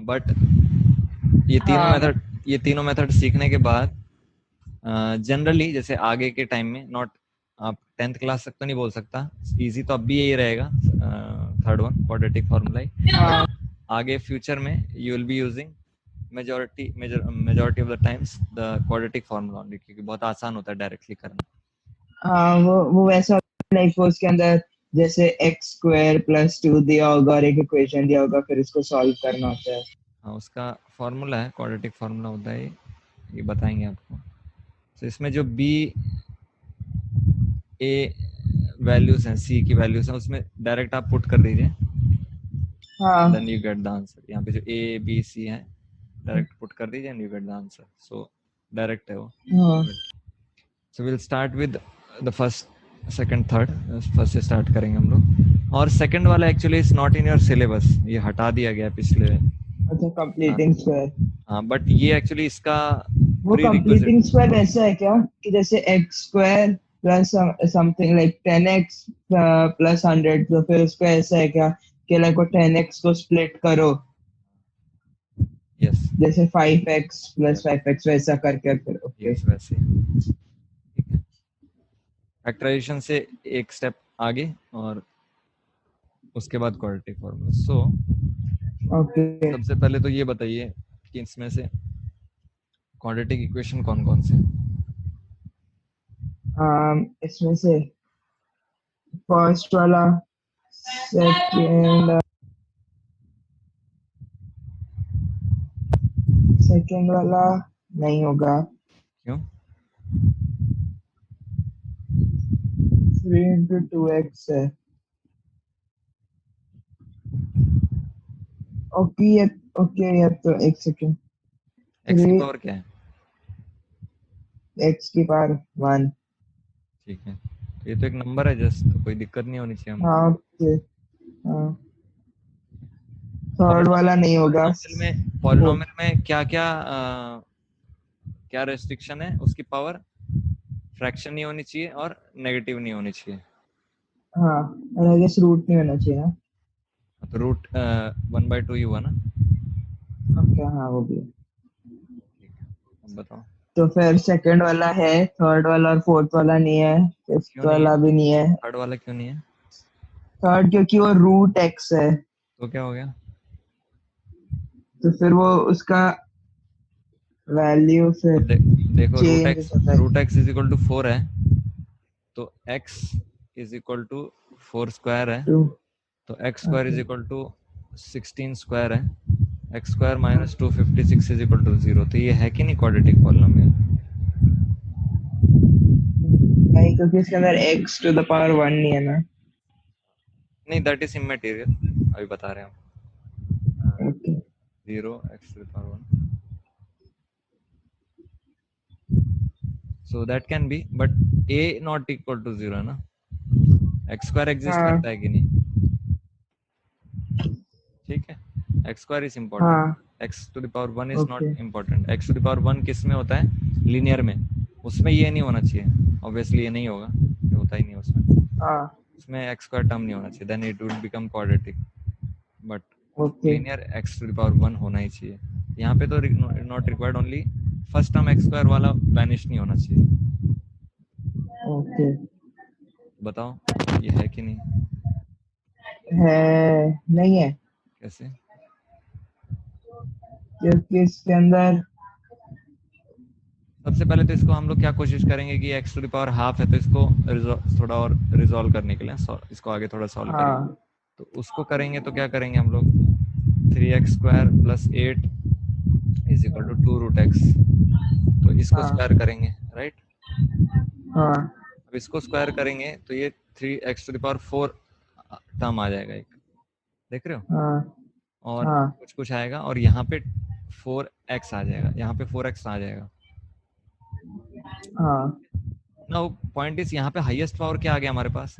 बट हाँ ये तीनों मेथड सीखने के बाद जनरली जैसे आगे के टाइम में, नॉट आप 10th क्लास तक तो नहीं बोल सकता, इजी तो अब भी यही रहेगा, थर्ड वन क्वाड्रेटिक फार्मूला ही, हाँ आगे फ्यूचर में you will be using majority of the times the quadratic formula only, क्योंकि बहुत आसान होता है डायरेक्टली करना। हाँ वो वैसा लाइक वो उसके अंदर जैसे एक्स स्क्वायर प्लस टू दिया होगा और एक इक्वेशन दिया होगा, फिर इसको सॉल्व करना होता है। हाँ, उसका फार्मूला है, क्वाड्रेटिक फार्मूला होता है ये बताएंगे आपको। तो इसमें जो बी ए वैल्यूज हैं, सी की वैल्यूज हैं, उसमें डायरेक्ट आप पुट कर दीजिए, हाँ then you get the answer. यहाँ पे जो ए बी सी है डायरेक्ट पुट कर दीजिए and you get the answer. So direct है वो। हाँ so will start with the first second third. First से स्टार्ट करेंगे हम लोग, और सेकंड वाला actually is not in your syllabus, ये हटा दिया गया पिछले। अच्छा कंप्लीटिंग स्क्वायर। हाँ, बट ये एक्चुअली इसका वो प्री रिक्विजिट। कंप्लीटिंग स्क्वायर वैसा है क्या कि जैसे x square plus something like 10x plus 100, तो फिर उसको ऐसा है क्या कि लाइक वो 10x को स्प्लिट करो यस जैसे 5x प्लस 5x वैसा करके फिर ओके। यस, वैसे ठीक है। फैक्टराइजेशन से एक स्टेप आगे और उसके बाद क्वाड्रेटिक फार्मूला। सो ओके सबसे पहले तो ये बताइए कि इसमें से क्वाड्रेटिक इक्वेशन कौन कौन से हैं? इसमें से फर्स्ट वाला, सेकंड सेकंड वाला नहीं होगा। क्यों? 3 into 2x है। ओके ये ओके ये तो एक सेकंड, एक्स की 3 पावर क्या है? x की पावर 1। ठीक है, तो ये तो एक नंबर है जस्ट, तो कोई दिक्कत नहीं होनी चाहिए हमको। हाँ ओके। हाँ थर्ड वाला नहीं होगा। पॉलिनोमियल में क्या क्या क्या रेस्ट्रिक्शन है? उसकी पावर फ्रैक्शन नहीं होनी चाहिए और नेगेटिव नहीं होनी चाहिए। हाँ और आई गेस रूट नहीं होना चाहिए ना। तो रूट 1/2 ही हुआ ना। ओके हाँ वो भी है। ठीक है, अब बताओ तो फिर सेकंड वाला है, थर्ड वाला और फोर्थ वाला नहीं है, फिफ्थ क्यों नहीं है? वाला भी नहीं है। थर्ड वाला क्यों नहीं है? थर्ड क्योंकि वो रूट एक्स है, तो क्या हो गया? तो फिर वो उसका वैल्यू फिर अब देखो, चेंज हो सकता है। Root x is equal to 4 है, तो x is equal to 4 square है, टू तो x square is okay equal to 16 square है, x square minus 256 is equal to 0। तो ये है कि नहीं क्वाड्रेटिक पॉलिनोमियल? नहीं क्योंकि इसके अंदर x टू द पावर 1 नहीं है ना। नहीं, दैट इज इमेटीरियल, अभी बता रहे हैं हम। Okay 0 x to the power 1, so that can be, but a not equal to 0 है ना। एक्स स्क्वायर एग्जिस्ट हाँ करता है कि नहीं? ठीक है, एक्स स्क्वायर इज इम्पोर्टेंट, हाँ x to the power 1 is okay not important. X to the power 1 किस में होता है? लीनियर में, उसमें ये नहीं होना चाहिए, ऑब्वियसली ये नहीं होगा, ये होता ही नहीं उसमें। हाँ उसमें एक्स स्क्वायर टर्म नहीं होना चाहिए, then it would become quadratic, but okay linear x to the power 1 होना ही चाहिए। यहाँ पे तो not required, only first term x square वाला वैनिश नहीं होना चाहिए। ओके बताओ ये है कि नहीं? है नहीं है कैसे? क्योंकि इसके अंदर सबसे पहले तो इसको हम लोग क्या कोशिश करेंगे कि x to the power half है, तो इसको थोड़ा और रिजॉल्व करने के लिए इसको आगे थोड़ा सॉल्व करेंगे। हाँ तो उसको करेंगे तो क्या करेंगे हम लोग? 3x square plus 8 is equal to 2 root x, तो इसको हाँ स्क्वायर करेंगे, राइट? हाँ अब इसको स्क्वायर करेंगे तो ये 3x to the power 4 term आ जाएगा एक, देख रहे हो? हाँ और हाँ कुछ कुछ आएगा, और यहाँ पे 4x आ जाएगा, यहाँ पे 4x आ जाएगा। हाँ ना पॉइंट इज, यहाँ पे हाईएस्ट पावर क्या आ गया हमारे पास?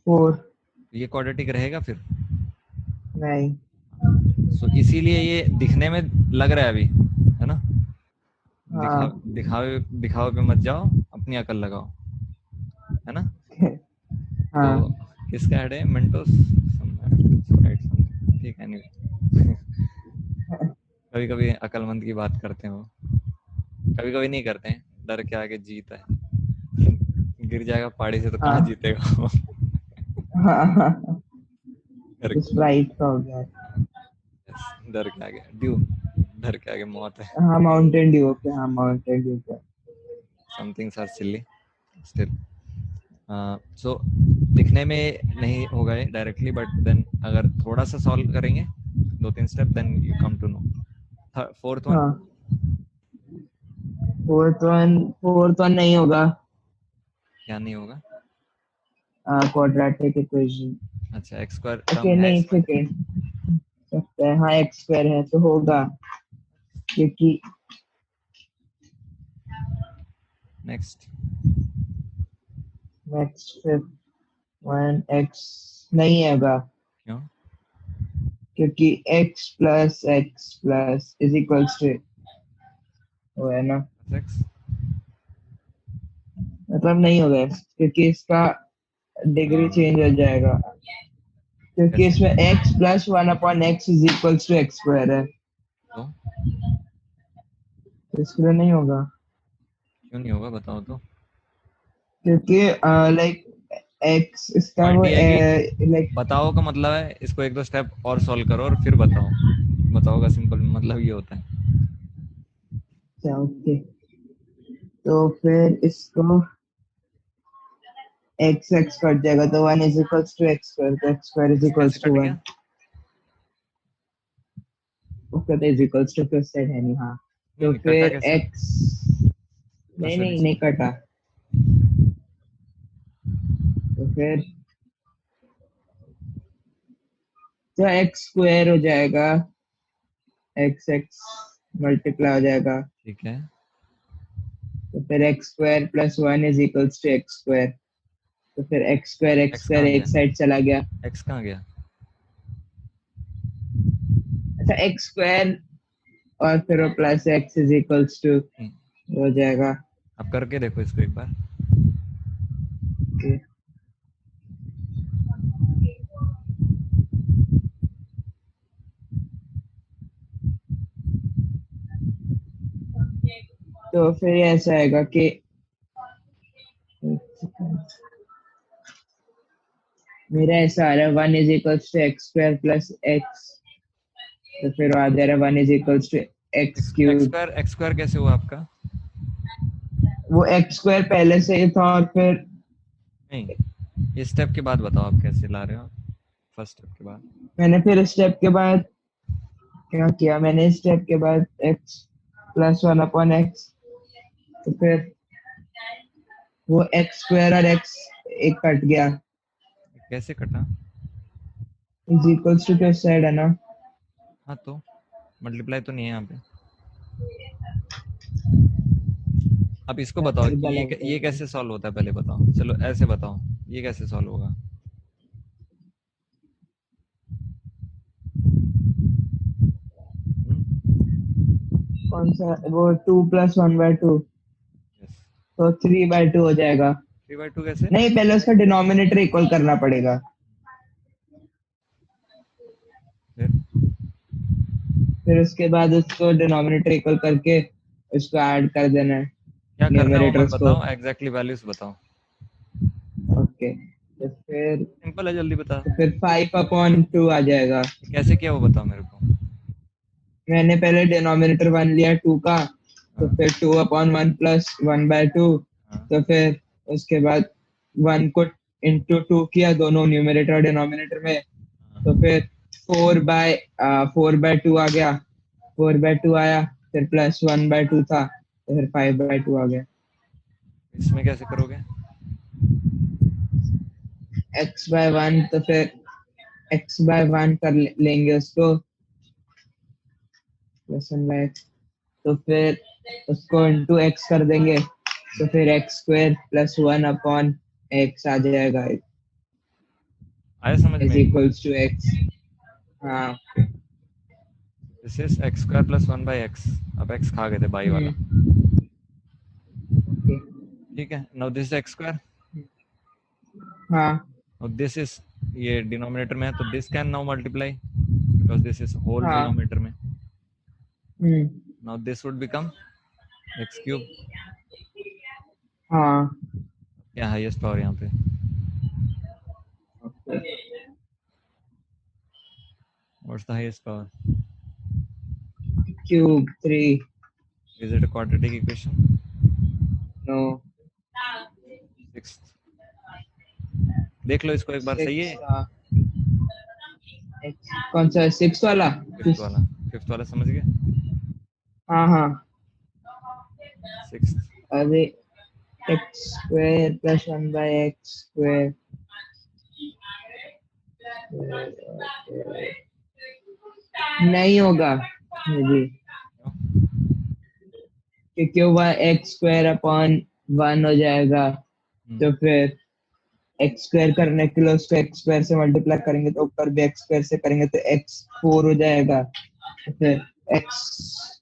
4 ये क्वाड्रेटिक रहेगा फिर। नहीं। सो इसीलिए ये दिखने में लग रहा है अभी, है ना? हाँ दिखावे दिखावे पे मत जाओ, अपनी अकल लगाओ, है ना? तो हाँ किसका ऐड है? मेंटोस, ठीक है, anyway। कभी कभी अकलमंद की बात करते हैं वो, कभी कभी नहीं करते हैं, डर के आगे जीत है। गिर जाएगा पहाड़ी से तो कहाँ हाँ जीतेगा वो। हाँ हाँ, डर स्प्राइट का हो गया। डर के आगे ड्यू, डर के आगे मौत है। हाँ माउंटेन ड्यू के, हाँ माउंटेन ड्यू के। Some things are silly still. So दिखने में नहीं होगा ये डायरेक्टली, बट देन अगर थोड़ा सा सॉल्व करेंगे 2-3 step, then you come to know. Fourth one हाँ फोर्थ वन नहीं होगा। क्या नहीं होगा? Quadratic equation. अच्छा, एक्स स्क्वायर टर्म ओके है नहीं इसमें। सेकेंड सकता है, हाँ एक्स स्क्वायर है तो होगा, क्योंकि next. Next fifth one x नहीं होगा, क्यों? क्योंकि x plus is equals to वो है ना, एक्स। मतलब नहीं होगा क्योंकि इसका डिग्री चेंज हो जाएगा, क्योंकि कैसे? इसमें x plus one upon x is equals to x square है, तो तो इसके लिए नहीं होगा। क्यों नहीं होगा बताओ तो। क्योंकि लाइक x इसका पॉइंट वो ये है कि लाइक बताओ का मतलब है इसको एक दो स्टेप और सॉल्व करो और फिर बताओ। बताओ का सिंपल मतलब ये होता है। ओके, तो फिर इसको x x कट जाएगा तो one is equals to x square, तो एक्स स्क्वायर इज कैसे इक्वल्स कट टू वन। गया? ओके तो इज इक्वल्स टू फिर साइड है नहीं, हाँ नहीं तो नहीं, कटा फिर कैसे? x नहीं अच्छा नहीं नीचे। नहीं कटा, तो फिर तो एक्स स्क्वायर हो जाएगा, एक्स एक्स मल्टीप्लाई हो जाएगा, ठीक है। तो फिर x square plus one is equals to x square, तो फिर एक्स एक्स स्क्वायर कहाँ एक गया? साइड चला गया। एक्स कहाँ गया? अच्छा एक्स स्क्वायर और फिर वो plus x is equals to नहीं, हो जाएगा। आप करके देखो इसको एक बार। Okay. तो फिर ये ऐसा आएगा कि मेरा ऐसा आ रहा है one is equals to x square plus x, तो फिर आ जा रहा है one is equals to x cube. X square कैसे हुआ आपका? वो एक्स स्क्वायर पहले से ही था और फिर नहीं, इस स्टेप के बाद बताओ आप कैसे ला रहे हो। फर्स्ट स्टेप के बाद। मैंने फिर स्टेप के बाद क्या किया, मैंने स्टेप के बाद x plus one upon x, तो फिर वो एक्स स्क्वायर और एक्स एक कट गया, कैसे कटा? इज इक्वल्स टू किस साइड है ना। हाँ तो मल्टीप्लाई तो नहीं है यहाँ पे। अब इसको बताओ कि ट्रिपल ये कैसे सॉल्व होता है, पहले बताओ। चलो ऐसे बताओ, ये कैसे सॉल्व होगा? कौन सा, वो two plus one by two, yes. तो थ्री बाय टू हो जाएगा। 3/2 कैसे? नहीं पहले उसका डिनोमिनेटर इक्वल करना पड़ेगा, फिर फिर उसके बाद उसको डिनोमिनेटर इक्वल करके उसको ऐड कर देना है क्या करना है वो मत न्यूमरेटर्स को। बताओ, एग्जैक्टली वैल्यूज बताओ। ओके तो फिर सिंपल है, जल्दी बता। फाइव अपॉन टू आ जाएगा। कैसे किया वो बताओ मेरे को। मैंने पहले डिनोमिनेटर वन लिया टू का, तो हाँ फिर two upon one plus one by two, हाँ तो फिर उसके बाद वन को इंटू टू किया दोनों न्यूमरेटर और डिनोमिनेटर में, तो हाँ। फिर फोर बाय टू आ गया, फोर बाय टू आया, फिर प्लस वन बाय टू था तो फिर फाइव बाय टू आ गया। इसमें कैसे करोगे? एक्स बाय वन, तो फिर एक्स बाय वन कर लेंगे उसको, प्लस वन बाय एक्स, तो फिर उसको इंटू एक्स कर देंगे, तो फिर x square plus one upon x आ जाएगा, आया समझ इज में? Equals to x. हाँ this is x square plus 1/x। अब x खा गए थे बाई वाला। ओके ठीक है, now this is x square. हाँ और दिस इज, ये डिनोमिनेटर में है तो this can now multiply because this is whole हाँ डिनोमिनेटर में। Now this would become x cube. हाँ क्या हाईएस्ट पावर यहाँ पे? What's the highest power? cube 3 Is it a quadratic equation? no Sixth. देख लो इसको एक बार, सही है? 6 कौन सा 6 वाला? फिफ्थ वाला समझ गए? हाँ हाँ सिक्स्थ. अरे x square plus 1 by x square नहीं होगा जी, क्योंकि वो x square upon 1 हो जाएगा, तो फिर x square करने के लिए उसको x square से मल्टीप्लाई करेंगे तो ऊपर भी x square से करेंगे तो x 4 हो जाएगा, तो फिर x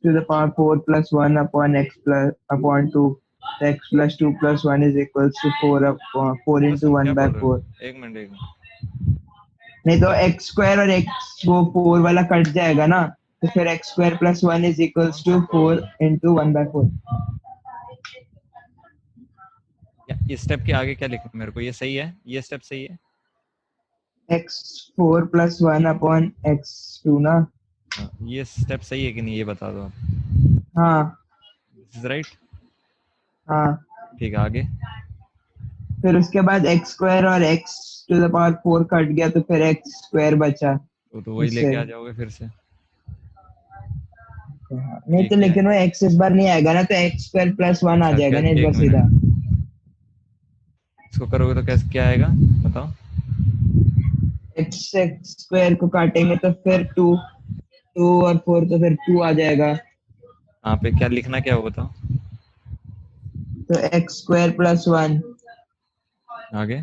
to the power 4 plus 1 upon x plus upon 2, तो x plus 2 plus 1 is equals to 4 upon 4 into 1 by 4. एक मिनट. नहीं तो x square और x वो 4 वाला कट जाएगा ना, तो फिर x square plus 1 is equals to 4 into 1 by 4. इस स्टेप के आगे क्या लिखना मेरे को? ये सही है? ये स्टेप सही है? x4 plus 1 upon x2 ना. ये स्टेप सही है कि नहीं ये बता दो आप. हाँ दिस इज राइट. हाँ ठीक है, आगे. फिर उसके बाद x स्क्वायर और x to the power 4 cut गया तो फिर x स्क्वायर बचा. तो वही लेके आ जाओगे फिर से. नहीं तो लेकिन वो x इस बार नहीं आएगा ना, तो x स्क्वायर प्लस 1 आ जाएगा ना इस बार सीधा. इसको करोगे तो कैसे क्या आएगा बताओ? x स्क्वायर को काटेंगे तो फिर 2 और 4 तो फिर 2 आ जाएगा. यहाँ पे क्या लिखना क्या हो बताओ? तो x स्क्वायर प्लस 1 आगे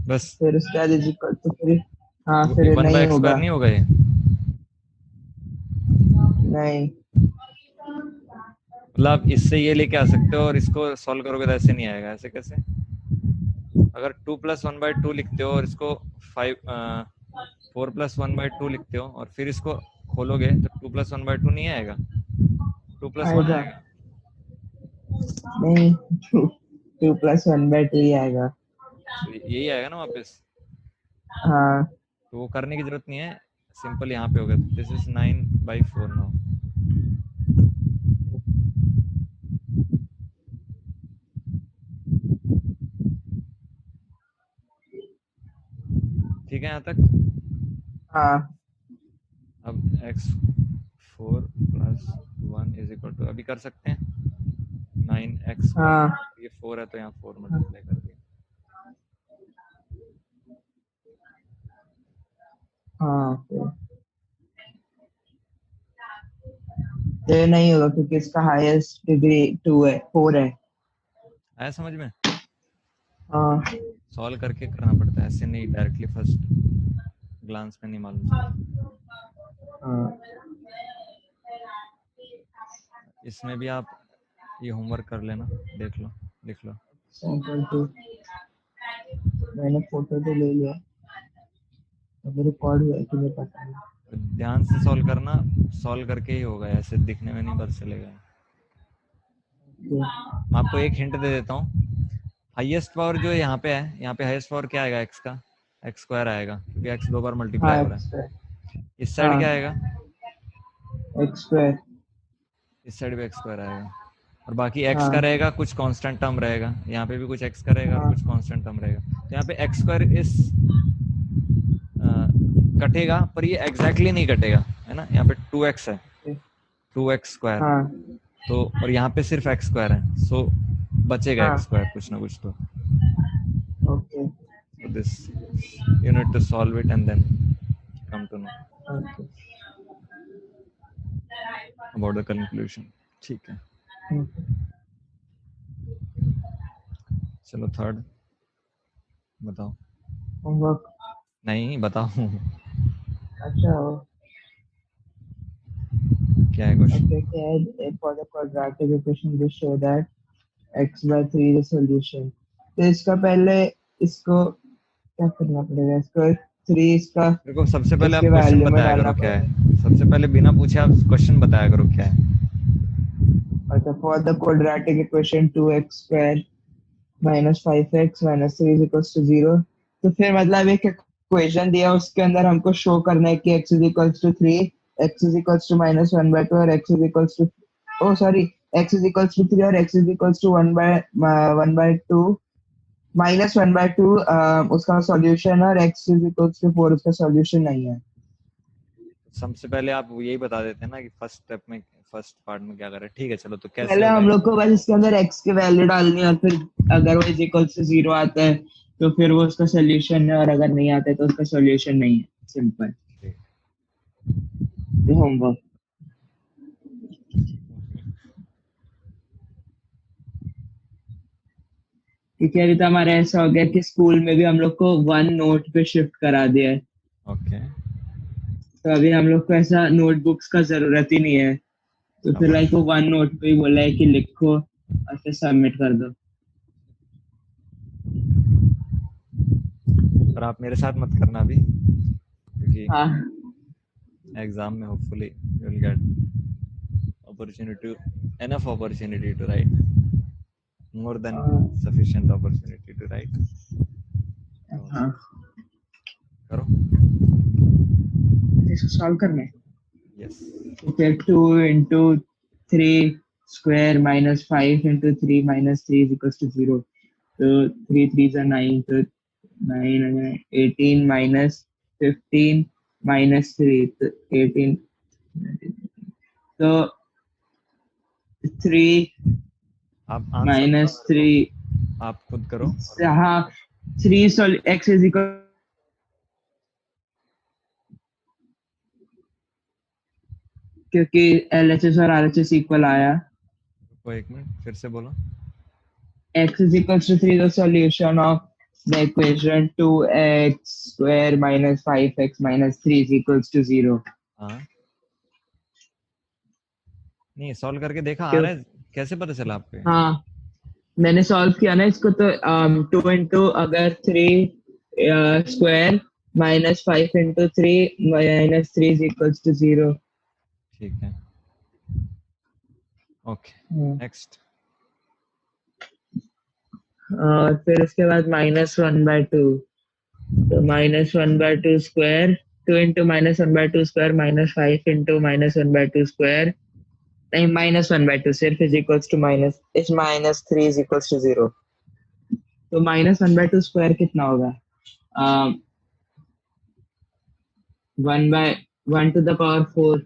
बस. फिर उसके बाद इज इक्वल तो फिर हाँ फिर 1 नहीं होगा. नहीं होगा ये? नहीं मतलब इससे ये लेके आ सकते हो और इसको सॉल्व करोगे तो ऐसे नहीं आएगा. ऐसे कैसे? अगर 2 plus 1 by 2 लिखते हो और इसको 4 plus 1 by 2 लिखते हो और फिर इसको खोलोगे तो 2 plus 1 by 2 नहीं आएगा, 2 plus 1 आएगा. नहीं 2 plus 1 by 2 ही आएगा. तो यही आएगा ना वापस. हाँ तो वो करने की जरूरत नहीं है, सिंपल यहाँ पे होगा. This is 9 by 4 now. ठीक है यहाँ तक? हाँ अब x4 plus 1 is equal to, अभी कर सकते हैं 9x. हाँ ये 4 है तो यहाँ 4 मल्टीप्लाई कर दिया. हाँ ये नहीं होगा क्योंकि इसका हाईएस्ट डिग्री 2 है 4 है. आया समझ में? हाँ सॉल्व करके करना पड़ता है, ऐसे नहीं डायरेक्टली फर्स्ट ग्लांस में नहीं मालूम चलता. हाँ इसमें भी आप ये होमवर्क कर लेना, देख लो, लिख लो. सैंपल 2 मैंने फोटो तो ले लिया, अब रिकॉर्ड हुआ है कि नहीं पता नहीं. तो ध्यान से सॉल्व करना, सॉल्व करके ही होगा, ऐसे दिखने में नहीं पता चलेगा. मैं आपको एक हिंट दे देता हूँ. हाईएस्ट पावर जो यहाँ पे है, यहाँ पे हाईएस्ट पावर क्या आएगा? x का x स्क्वायर आएगा क्योंकि x 2 बार मल्टीप्लाई हो रहा है. इस साइड क्या आएगा? x square. इस साइड भी x स्क्वायर आएगा और बाकी x का रहेगा, कुछ कांस्टेंट टर्म रहेगा. यहाँ पे भी कुछ x का रहेगा और कुछ कांस्टेंट टर्म रहेगा. तो यहाँ पे x स्क्वायर इस कटेगा, पर ये एग्जैक्टली नहीं कटेगा, है ना. यहाँ पे 2x है, 2x स्क्वायर. तो और यहाँ पे सिर्फ x स्क्वायर है, सो बचेगा x स्क्वायर कुछ ना कुछ. तो okay. So this you need to solve it and then come to know Okay. about the conclusion. ठीक है. चलो थर्ड बताओ. होमवर्क नहीं बताओ. अच्छा क्या है question? okay. For the quadratic equation just show that x by 3 is the solution. तो इसका पहले इसको क्या करना पड़ेगा? इसको 3 इसका देखो सबसे पहले आप क्वेश्चन बताया करो क्या है. सबसे पहले बिना पूछे आप क्वेश्चन बताया करो क्या है। अच्छा, for the quadratic equation 2x square minus 5x minus 3 is equals to 0, तो फिर मतलब एक इक्वेशन दिया उसके अंदर हमको शो करना है कि x is equals to 3, x is equals to minus 1 by 2 और x is equals to, oh sorry, x is equals to 3 और x is equals to 1 by 2 minus 1 by 2 उसका सॉल्यूशन और x is equals to 4 उसका सॉल्यूशन नहीं है। सबसे पहले आप यही बता देते हैं ना कि फर्स्ट स्टेप में, फर्स्ट पार्ट में क्या करें। ठीक है चलो, तो कैसे पहले होगा। हम लोग को बस इसके अंदर x की वैल्यू डालनी है और फिर अगर वो इज इक्वल टू 0 आता है तो फिर वो उसका सोल्यूशन है और अगर नहीं आता है तो उसका सोल्यूशन नहीं है। सिंपल ठीक। होमवर्क। क्योंकि अभी तो हमारा ऐसा हो गया कि स्कूल में भी हम लोग को वन नोट पे शिफ्ट करा दिया है, ओके। तो अभी हम लोग को ऐसा नोटबुक्स का जरूरत ही नहीं है, तो फिर अब लाइक वो वन नोट पे ही बोला है कि लिखो और फिर सबमिट कर दो। पर आप मेरे साथ मत करना अभी, क्योंकि हाँ एग्जाम में hopefully you will get opportunity, enough opportunity to write, more than sufficient opportunity to write. तो हाँ, करो। इसको सॉल्व करना है। यस। तो फिर 2 into 3 square minus 5 into 3 minus 3 is equals to 0. So 3 3s are 9, so 9 and 18 minus 15 minus 3, so 18. So 3 आप आंसर minus 3, आप खुद करो। हाँ 3 x is equal, क्योंकि LHS और RHS इक्वल आया। रुको एक मिनट, फिर से बोलो। X is equals to 3, the solution of the equation 2x square minus 5x minus 3 is equals to 0. हाँ, नहीं सॉल्व करके देखा, आ क्यों? रहा है, कैसे पता चला आपको। हाँ मैंने सॉल्व किया ना इसको, तो 2 इंटू अगर 3 square minus 5 into 3 minus 3 is equals to 0। ठीक है, ओके नेक्स्ट। और फिर उसके बाद माइनस 1 बाय 2, तो minus 1 by 2 square, 2 into minus 1 by 2 square minus 5 into minus 1 by 2 square, नहीं माइनस 1 बाय 2 सिर्फ इज इक्वल्स टू माइनस, इस माइनस 3 इज इक्वल्स टू 0। तो माइनस 1 बाय 2 स्क्वायर कितना होगा? 1 बाय 1 टू द पावर 4,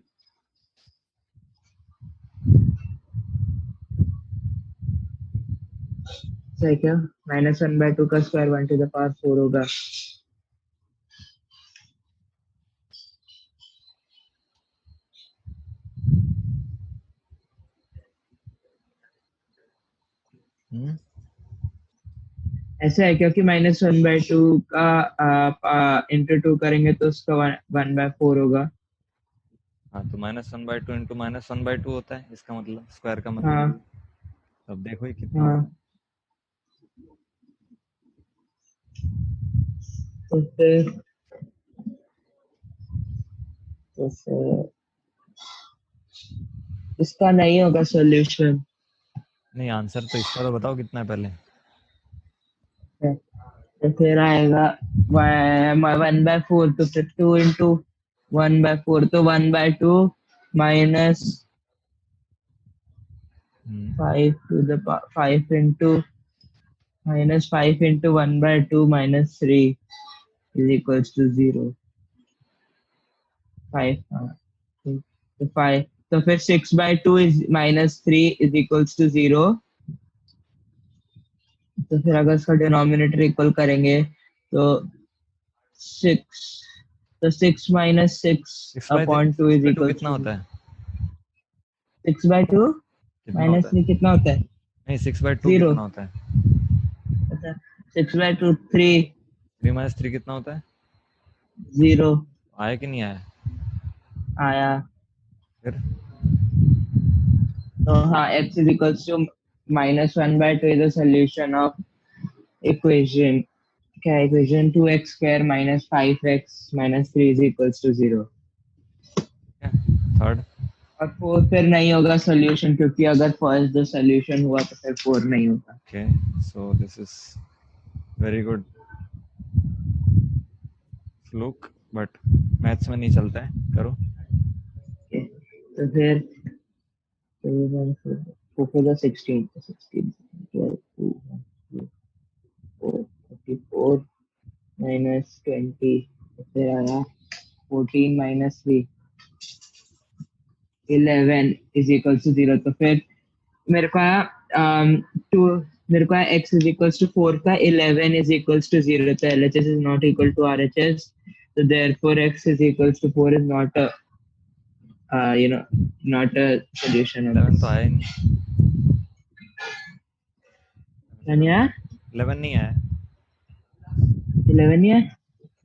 सही क्या? माइनस 1 बाय 2 का स्क्वायर 1 टू द पावर 4 होगा। ऐसा है क्योंकि माइनस 1 बाय 2 का इंटू 2 करेंगे तो उसका 1 बाय 4 होगा। हाँ, तो minus 1 by 2 into minus 1 by 2 होता है, इसका मतलब स्क्वायर का मतलब। हाँ अब देखो ये कितना हाँ, होगा। तो फिर इसका नहीं होगा सॉल्यूशन। नहीं, आंसर तो इसका तो बताओ कितना है पहले। तो फिर आएगा 1 बाय 4, तो फिर 2 इंटू 1 बाय 4, तो 1 by 2 minus 5 to the 5 into minus 5 into 1 by 2 minus 3 is equals to 0। 5, तो 5, तो फिर 6 by 2 is minus 3 is equals to 0। तो फिर अगर इसका डिनोमिनेटर इक्वल करेंगे तो 6, तो 6 माइनस 6 अपॉन 2 इज 2 इक्वल्स कितना टू होता है? 6 बाय 2 कितना माइनस होता है? 3 कितना होता है? नहीं, 6 बाय 2 0। कितना होता है? अच्छा 6 बाय 2 3, 3 माइनस 3 कितना होता है? 0 आया कि नहीं आया? आया। फिर तो हाँ x is equals to minus 1 by 2 is the solution of equation, क्या equation 2x square minus 5x minus 3 is equals to 0। Third और 4 फिर नहीं होगा सोल्यूशन, क्योंकि अगर फर्स्ट जो सोल्यूशन हुआ तो फिर 4 नहीं होगा। Okay so this is very good fluke but maths में नहीं चलता है करो Okay, तो फिर 4 4 16 16 12 2 1 4 34 minus 20, तो फिर आया 14 minus 3 11 is equals to 0। तो फिर मेरे को आया 2, मेरे को आया x is equals to 4 का 11 is equals to 0, तो LHS is not equal to RHS, so therefore x is equals to 4 is not a not a solution of 11 this। तो आया ही नहीं यानी 11 नहीं आया 11 ही है।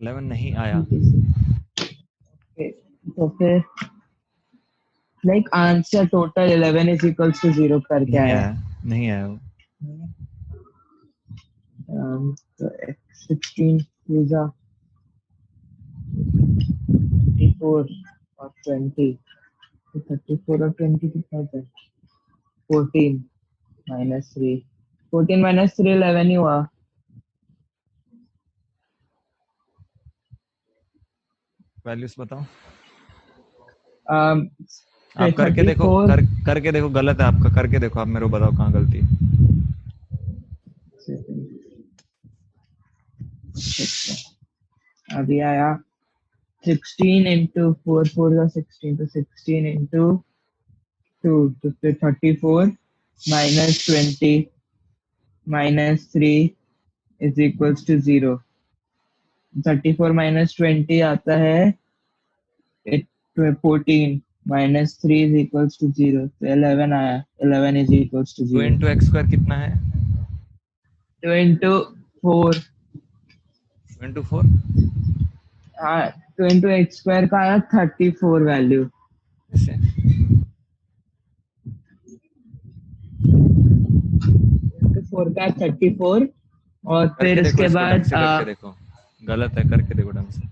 11 नहीं आया Okay, तो फिर like answer total 11 is equals to 0 करके नहीं आया। आया नहीं आया वो So x 16 is a 34 और 20, तो 34 और 20 कितना होता है? 14 minus 3, 14 minus 3 11 ही हुआ। वैल्यूज बताओ um, आप करके देखो 34 करके देखो गलत है आपका करके देखो आप मेरे को बताओ कहाँ गलती है अभी आया 16 into 4 4 का 16, तो 16 into 2, तो फिर 34 minus 20 minus 3 is equals to 0। 34 minus 20 आता है 14 minus 3 is equals to 0, तो 11 आया, 11 is equals to 2 0। Into x square कितना है 2 into 4, 2 इंटू 4 हाँ 2 into x स्क्वायर का आया 34 वैल्यू। ऐसे 4 का 34 और करके फिर देखो इसके इसको ढंग बाद से करके देखो गलत है करके देखो ढंग से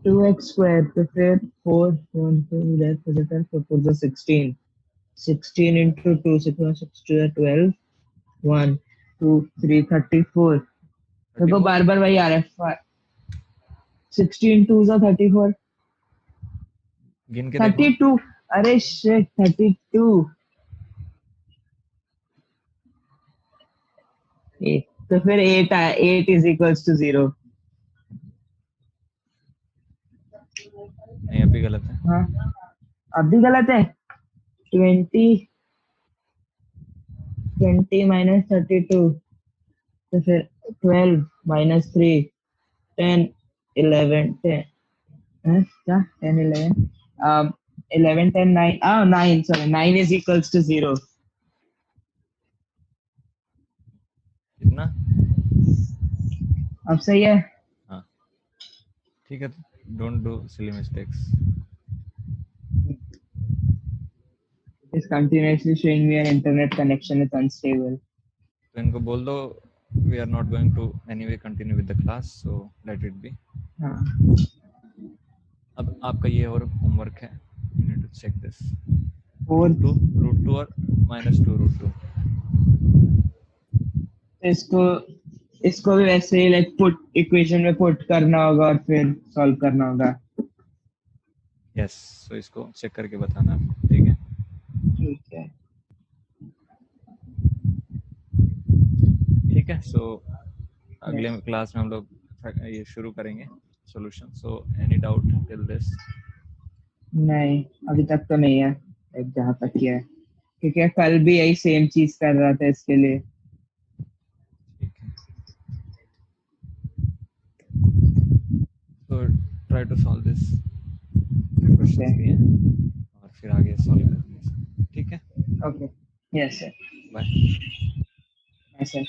2x स्क्वायर, तो फिर 4 1 2 11 4 4 16, 16 into 2 6 6 2 12 1 2 3 34। देखो 34 बार बार वही आ रहा है 16 2 34 गिन के देखो 32, अरे शिट 32। तो फिर 8 आया, 8 is equals to 0। नहीं अभी गलत है हाँ अब भी गलत है। 20 20 minus 32, तो फिर 12 minus 3 10 11 10, क्या 10 11 11 10 9 9, sorry 9 is equals to 0। कितना अब सही है। हाँ ठीक है don't do silly mistakes Is continuously showing me an internet connection is unstable। तो इनको बोल दो we are not going to anyway continue with the class so let it be हाँ अब आपका ये और होमवर्क है you need to check this और root 2 और -2 root 2 इसको इसको भी वैसे ही लाइक पुट इक्वेशन में पुट करना होगा और फिर सॉल्व करना होगा। यस सो इसको चेक करके बताना आपको ठीक है ठीक है ठीक है सो अगले क्लास में हम लोग ये शुरू करेंगे solution so any doubt till this नहीं अभी तक तो नहीं है, एक जहाँ तक किया है, क्योंकि कल भी यही सेम चीज कर रहा था इसके लिए। ठीक है so try to solve this questions दिए हैं और फिर आगे सॉल्व करेंगे ठीक है okay yes sir bye yes sir.